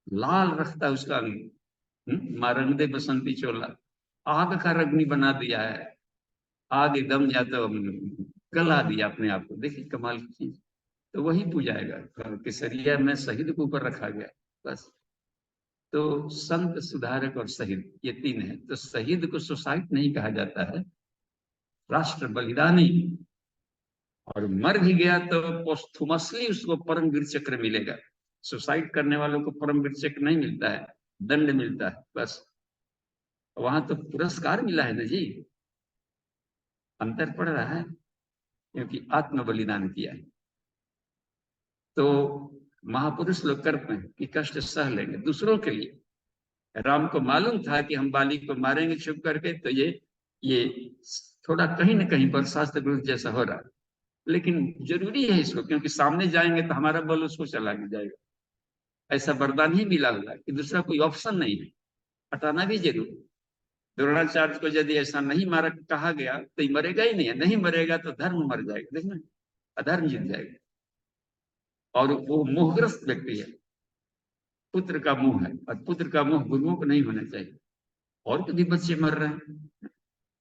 लाल रखता है उसका अंग, माँ रंग दे बसंती चोला, आग का रग्नि बना दिया है, आग एकदम या तो गला दिया अपने आप को, देखिए कमाल की चीज। तो वही पूजाएगा, केसरिया में शहीद को ऊपर रखा गया बस। तो संत, सुधारक और शहीद, ये तीन है। तो शहीद को सुसाइड नहीं कहा जाता है, राष्ट्र बलिदानी। और मर भी गया तो पोस्थुमसली उसको परमवीर चक्र मिलेगा। सुसाइड करने वालों को परमवीर चक्र नहीं मिलता है, दंड मिलता है बस। वहां तो पुरस्कार मिला है ना जी, अंतर पड़ रहा है, क्योंकि आत्म बलिदान किया है। तो महापुरुष लोग करते हैं कि कष्ट सह लेंगे दूसरों के लिए। राम को मालूम था कि हम बाली को मारेंगे छुप करके, तो ये थोड़ा कहीं ना कहीं पर शास्त्र विरुद्ध जैसा हो रहा है, लेकिन जरूरी है इसको, क्योंकि सामने जाएंगे तो हमारा बल उसको चला जाएगा। ऐसा वरदान ही मिला हुआ कि दूसरा कोई ऑप्शन नहीं है, हटाना भी जरूर। द्रोणाचार्य को यदि ऐसा नहीं मारा कहा गया तो ये मरेगा ही नहीं है, नहीं मरेगा तो धर्म मर जाएगा, देखना अधर्म जीत जाएगा। और वो मोहग्रस्त व्यक्ति है, पुत्र का मुंह है, और पुत्र का मुंह गुरुओं को नहीं होना चाहिए। और भी बच्चे मर रहे हैं,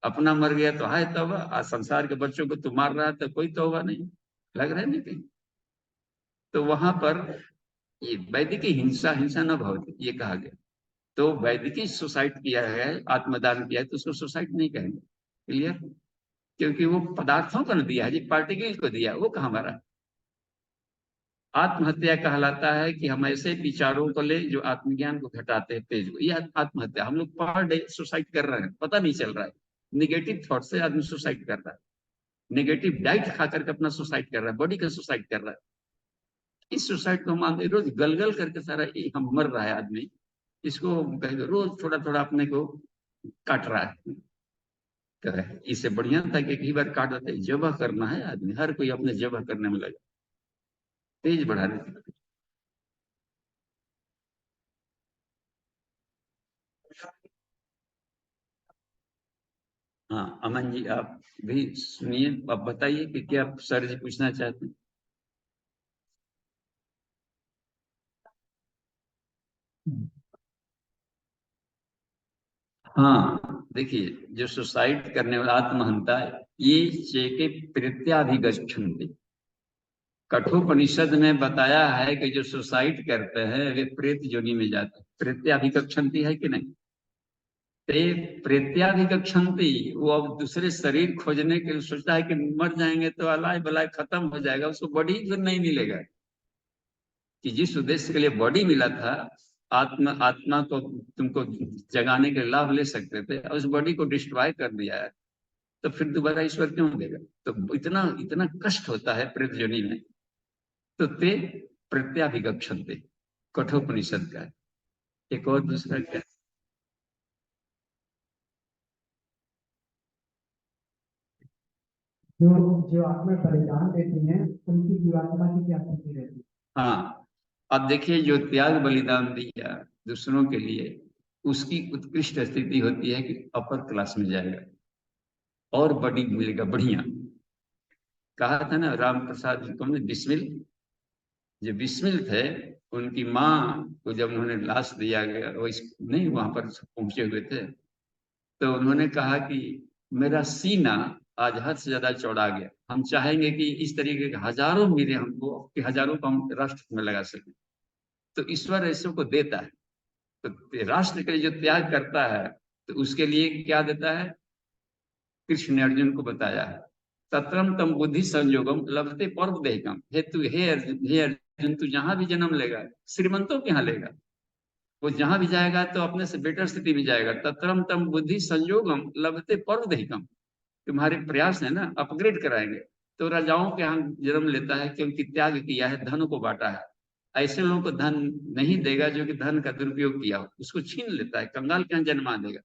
अपना मर गया तो हाय तौबा, आज संसार के बच्चों को तू मार रहा है तो कोई तौबा नहीं, लग रहा है नहीं कहीं। तो वहां पर ये वैदिकी हिंसा, हिंसा न भवति, ये कहा गया। तो वैदिकी सुसाइड किया है, आत्मदान किया है, तो उसको सुसाइड नहीं कहेंगे। क्लियर? क्योंकि वो पदार्थों को न दिया है जी, पार्टिकल को दिया, वो कहाँ मरा। आत्महत्या कहलाता है कि हम ऐसे विचारों को ले जो आत्मज्ञान को घटाते हैं, तेज को, ये आत्महत्या। हम लोग पर डे सुसाइड कर रहे हैं, पता नहीं चल रहा है। निगेटिव थॉट से आदमी सुसाइड कर रहा है, नेगेटिव डाइट खा करके अपना सुसाइड कर रहा है, बॉडी का सुसाइड कर रहा है। इस सुसाइड को हम मानते रोज गलगल करके सारा हम मर रहा है आदमी, इसको कहेंगे रोज थोड़ा थोड़ा अपने को काट रहा है। इससे बढ़िया था कि एक ही बार काट देते। जबह करना है आदमी, हर कोई अपने जबह करने में लगा, तेज बढ़ाने की। हाँ अमन जी, आप भी सुनिए, आप बताइए कि क्या सर जी पूछना चाहते हैं। हाँ देखिए, जो सुसाइड करने वाला आत्महंता है, ये चेके प्रत्याभिगच्छन्ति। कठोपनिषद में बताया है कि जो सुसाइड करते हैं वे प्रेत योनि में जाते हैं। प्रत्याभिगच्छन्ति है कि नहीं? ते प्रत्याभिगच्छन्ति, वो अब दूसरे शरीर खोजने के लिए सोचता है कि मर जाएंगे तो अलाय बलाय खत्म हो जाएगा, उसको बॉडी फिर नहीं मिलेगा। कि जिस उद्देश्य के लिए बॉडी मिला था, आत्मा को तुमको जगाने के लाभ ले सकते थे, उस बॉडी को डिस्ट्रॉय कर दिया है, तो फिर दोबारा ईश्वर क्यों देगा? तो इतना इतना कष्ट होता है प्रेत योनि में। तो ते प्रत्याभिगच्छन्ते, कठोपनिषद का। एक और दूसरा क्या? जो जो आत्मा बलिदान देती हैं उनकी जीवात्मा की क्या स्थिति रहती है? हाँ, अब देखिए, जो त्याग बलिदान दिया दूसरों के लिए, उसकी उत्कृष्ट स्थिति होती है कि अपर क्लास में जाएगा और बड़ी मिलेगा, बढ़िया। कहा था ना राम प्रसाद जी को, बिस्मिल, जो बिस्मिल थे, उनकी माँ को जब उन्होंने लाश दिया गया, वो नहीं वहां पर पहुंचे हुए थे, तो उन्होंने कहा कि मेरा सीना आज हद से ज्यादा चौड़ा गया, हम चाहेंगे कि इस तरीके के हजारों मिले हमको, कि हजारों को हम राष्ट्र में लगा सकें। तो ईश्वर ऐसों को देता है। तो राष्ट्र के लिए जो त्याग करता है, तो उसके लिए क्या देता है? कृष्ण ने अर्जुन को बताया है, तत्रम तम बुद्धि संयोगम लभते पर्व देहकम। हे अर्जुन, तू जहां भी जन्म लेगा, श्रीमंतों के यहाँ लेगा, वो जहां भी जाएगा तो अपने से बेटर स्थिति में जाएगा। तत्रम तम बुद्धि संयोगम लभते पर्व देहकम, तुम्हारे प्रयास है ना, अपग्रेड कराएंगे। तो राजाओं के यहाँ जन्म लेता है क्योंकि त्याग किया है, धन को बांटा है। ऐसे लोगों को धन नहीं देगा जो कि धन का दुरुपयोग किया हो, उसको छीन लेता है, कंगाल के यहाँ जन्मा देगा।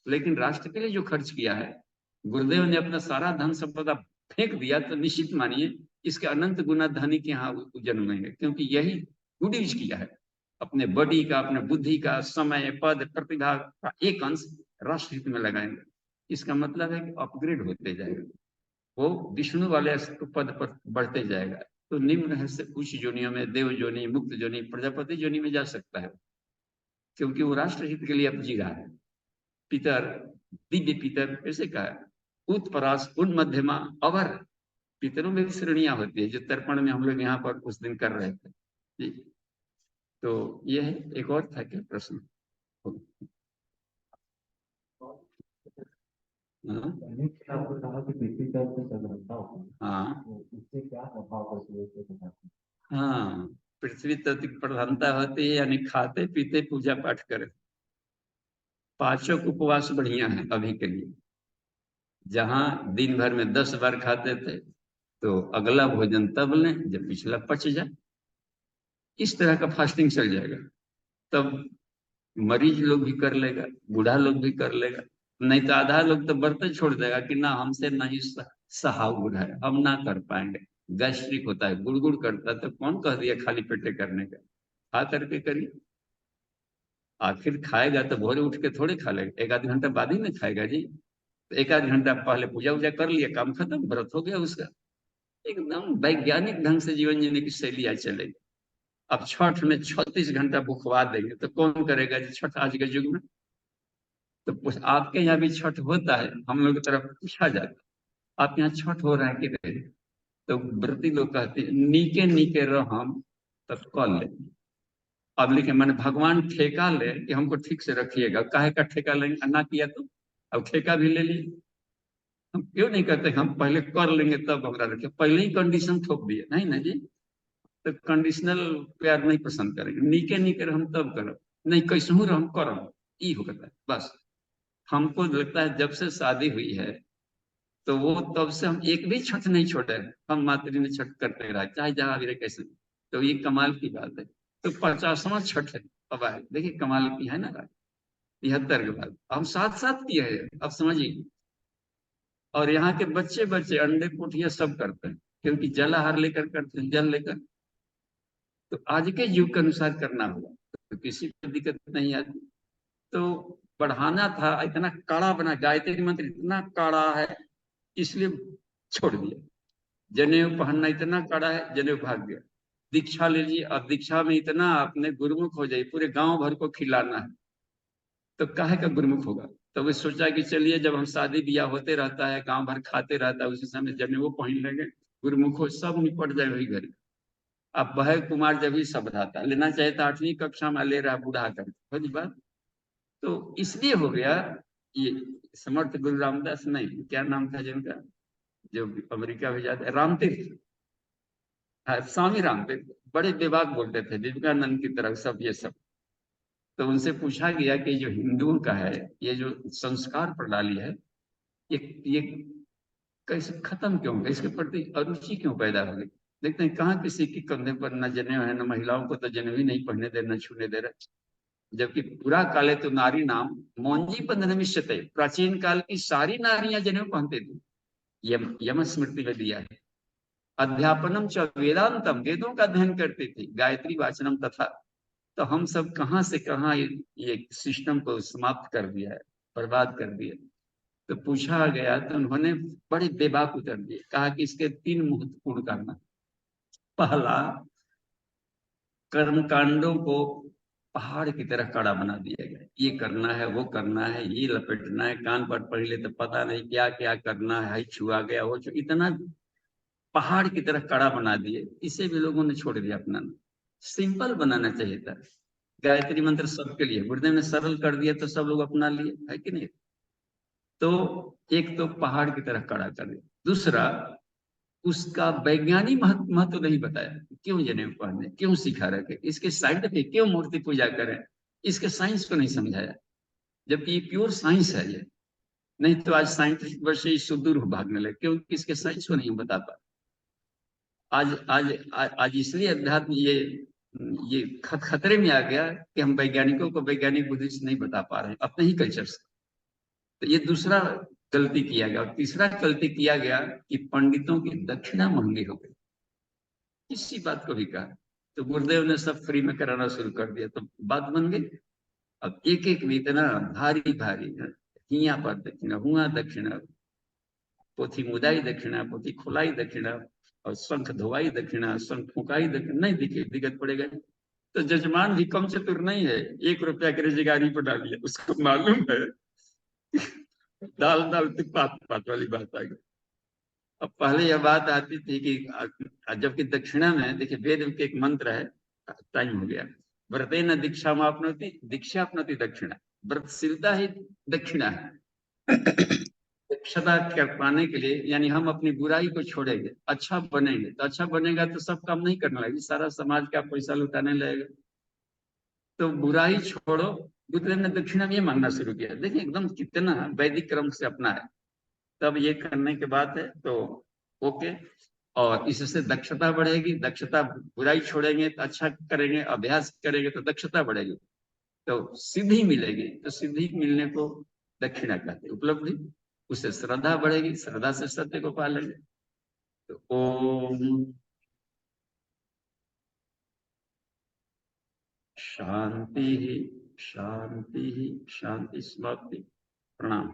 लेकिन राष्ट्र के लिए जो खर्च किया है, गुरुदेव ने अपना सारा धन संपदा फेंक दिया, तो निश्चित मानिए इसके अनंत गुना धनी के यहाँ जन्मेंगे, क्योंकि यही गुड यूज किया है। अपने बॉडी का, अपने बुद्धि का, समय, पद, प्रतिभा का एक अंश राष्ट्र हित में लगाएंगे। इसका मतलब है कि अपग्रेड होते जाएगा, वो विष्णु वाले पद पर बढ़ते जाएगा। तो निम्न है से उच्च योनियों में, देव योनि, मुक्त योनि, प्रजापति योनि में जा सकता है, क्योंकि वो राष्ट्रहित के लिए अब जी रहा है। पितर, दिव्य पितर ऐसे कहा, उत्परास, उन मध्यमा, अवर। पितरों में भी श्रेणियां होती है, जो तर्पण में हम लोग यहाँ पर उस दिन कर रहे थे जी। तो यह है, एक और था क्या प्रश्न? आपको कहा कि पृथ्वी तल से सदरता होती है, हाँ तो इससे क्या प्रभाव पड़ती है इसके बताते हाँ, पृथ्वी तत्व की प्रधानता होती है, यानी खाते पीते पूजा पाठ करें। पाचक उपवास बढ़िया है अभी के लिए। जहां दिन भर में 10 बार खाते थे, तो अगला भोजन तब लें जब पिछला पच जाए। इस तरह का फास्टिंग चल जाएगा, तब मरीज लोग भी कर लेगा, बूढ़ा लोग भी कर लेगा। नहीं तो आधा लोग तो बर्तन छोड़ देगा कि ना हमसे नहीं सहा बूढ़ा है, हम ना कर पाएंगे, गैस्ट्रिक होता है, गुड़गुड़ करता है। तो कौन कह दिया खाली पेटे करने का? खा करके करिए। आखिर खाएगा तो भोरे उठ के थोड़े खा लेगा, एक आध घंटा बाद ही ना खाएगा जी। तो एक आध घंटा पहले पूजा वूजा कर लिया, काम खत्म, व्रत हो गया उसका। एकदम वैज्ञानिक ढंग से जीवन जीने की शैली आज चलेगी। अब छठ में 36 घंटा भुखवा देंगे तो कौन करेगा जी छठ आज के युग में? तो आपके यहाँ भी छठ होता है? हम लोग की तरफ पूछा जाता है, आप यहाँ छठ हो रहा है कि नहीं? तो व्रती लोग कहते हैं, नीके नीके रह हम तब कल ले। अब लिखे मैंने भगवान ठेका ले कि हमको ठीक से रखिएगा, काहे का ठेका लेंगे? ना किया तो अब ठेका भी ले लीजिए। हम क्यों नहीं कहते हम पहले कर लेंगे तब हमरा रखे? पहले ही कंडीशन ठोक दिए, नहीं ना जी। तो कंडीशनल प्यार नहीं पसंद करेंगे। नीके नीके हम तब करो, नहीं कैसहू हम करम, ई होता है बस। हमको लगता है जब से शादी हुई है, तो वो तब से हम एक भी छठ नहीं छोड़े। हम मातृ में छठ करते रहे, चाहे जहां भी रहे कैसे। तो ये कमाल की बात है। तो 50वां छठ है अब आए, देखिए कमाल की है ना बात। 73 के बाद हम साथ साथ किए हैं, अब समझिए। और यहाँ के बच्चे बच्चे अंडे पोठिया सब करते हैं, क्योंकि जलाहार लेकर करते हैं, जल लेकर। तो आज के युग के अनुसार करना होगा, तो किसी को दिक्कत नहीं आती। तो बढ़ाना था, इतना कड़ा बना, गायत्री मंत्र इतना कड़ा है, इसलिए छोड़ दिया। जनेऊ पहनना इतना कड़ा है, जनेऊ भाग गया। दीक्षा लीजिए, अब दीक्षा में इतना आपने गुरुमुख हो जाइए, पूरे गांव भर को खिलाना है, तो काहे का गुरुमुख होगा? तो वे सोचा कि चलिए, जब हम शादी ब्याह होते रहता है, गांव भर खाते रहता है, उसी समय जनेऊ पहन लेंगे, गुरुमुख हो, सब निपट जाए वही घर। अब वह कुमार जब ही सब था, लेना चाहे तो 8वीं कक्षा में ले रहा, बूढ़ा कर बड़ी बात। तो इसलिए हो गया ये। समर्थ गुरु रामदास, नहीं क्या नाम था जिनका, जो अमेरिका में जाते, रामतीर्थ, हाँ, स्वामी रामतीर्थ, बड़े बेबाक बोलते थे, विवेकानंद की तरह सब ये सब। तो उनसे पूछा गया कि जो हिंदुओं का है, ये जो संस्कार प्रणाली है, ये कैसे खत्म क्यों गई, इसके प्रति अरुचि क्यों पैदा हो गई? देखते हैं कहाँ किसी के कंधे पर न जनेऊ है, न महिलाओं को तो जनेऊ ही नहीं पहने दे, न छूने दे रहे। जबकि पूरा काले तो नारी नाम मौंजी बंधन मिश्यते, प्राचीन काल की सारी नारियां जनेऊ पहनती थी। यम स्मृति में दिया है। अध्यापनम च वेदांतम, वेदों का अध्ययन करती थी, गायत्री वाचनम तथा। तो हम सब कहाँ से कहाँ ये सिस्टम को समाप्त कर दिया है, बर्बाद कर दिया। तो पूछा गया तो उन्होंने बड़े बेबाक उत्तर दिए, कहा कि इसके 3 महत्वपूर्ण कारण। पहला, कर्म कांडों को पहाड़ की तरह कड़ा बना दिया गया, ये करना है, वो करना है, ये लपेटना है, कान पर पढ़ ले तो पता नहीं क्या क्या करना है, छुआ गया वो इतना पहाड़ की तरह कड़ा बना दिए। इसे भी लोगों ने छोड़ दिया अपनाना। सिंपल बनाना चाहिए था। गायत्री मंत्र सबके लिए, गुरुदेव ने सरल कर दिया तो सब लोग अपना लिए, है कि नहीं? तो एक तो पहाड़ की तरह कड़ा कर दिया। दूसरा, उसका वैज्ञानिक महत्व नहीं बताया, क्यों जनेऊ पहने, क्यों सिखा रखे, इसके साइंटिफिक क्यों मूर्ति पूजा करें, इसके साइंस को नहीं समझाया। जबकि ये प्योर साइंस है ये। नहीं तो आज साइंटिस्ट वर्ष सुदूर भागने लगे, क्योंकि इसके साइंस को नहीं बता पा। आज आज आज इसलिए अध्यात्म ये खतरे में आ गया कि हम वैज्ञानिकों को वैज्ञानिक बुद्धि से नहीं बता पा रहे हैं अपने ही कल्चर से। तो ये दूसरा गलती किया गया। और तीसरा गलती किया गया कि पंडितों की दक्षिणा महंगी हो गई। इसी बात को भी कहा, तो गुरुदेव ने सब फ्री में कराना शुरू कर दिया, तो बात बन गई। अब एक एक भी इतना भारी भारी, हिया पर दक्षिणा, हुआ दक्षिणा, पोथी मुदाई दक्षिणा, पोथी खुलाई दक्षिणा, और शंख धोवाई दक्षिणा, शंख फुकाई दक्षिणा, नहीं दिखे दिक्कत पड़ेगा। तो जजमान भी कम चतुर नहीं है, 1 रुपया की रोजगारी पर डालिए, उसको मालूम है दाल दाल पात पात वाली बात आ गई। अब पहले यह बात आती थी कि जबकि दक्षिणा में देखिए वेद के एक मंत्र है, टाइम हो गया, व्रते न दीक्षा मापनोति दीक्षा अपनोति दक्षिणा, व्रतशीलता ही दक्षिणा है। दक्षता कर पाने के लिए यानी हम अपनी बुराई को छोड़ेंगे, अच्छा बनेंगे, तो अच्छा बनेगा तो सब काम नहीं करने लगेगा, सारा समाज का पैसा लुटाने लगेगा। तो बुराई छोड़ो, बुद्ध ने दक्षिणा में ये मांगना शुरू किया। देखिए एकदम कितना वैदिक क्रम से अपना है, तब ये करने के बाद है तो ओके। और इससे दक्षता बढ़ेगी, दक्षता, बुराई छोड़ेंगे तो अच्छा करेंगे, अभ्यास करेंगे तो दक्षता बढ़ेगी, तो सिद्धि मिलेगी, तो सिद्धि मिलने को दक्षिणा कहते हैं, उपलब्धि। उससे श्रद्धा बढ़ेगी, श्रद्धा से सत्य को पा लेंगे। तो ओम शांति ही शांति ही शांति। समाप्ति। प्रणाम।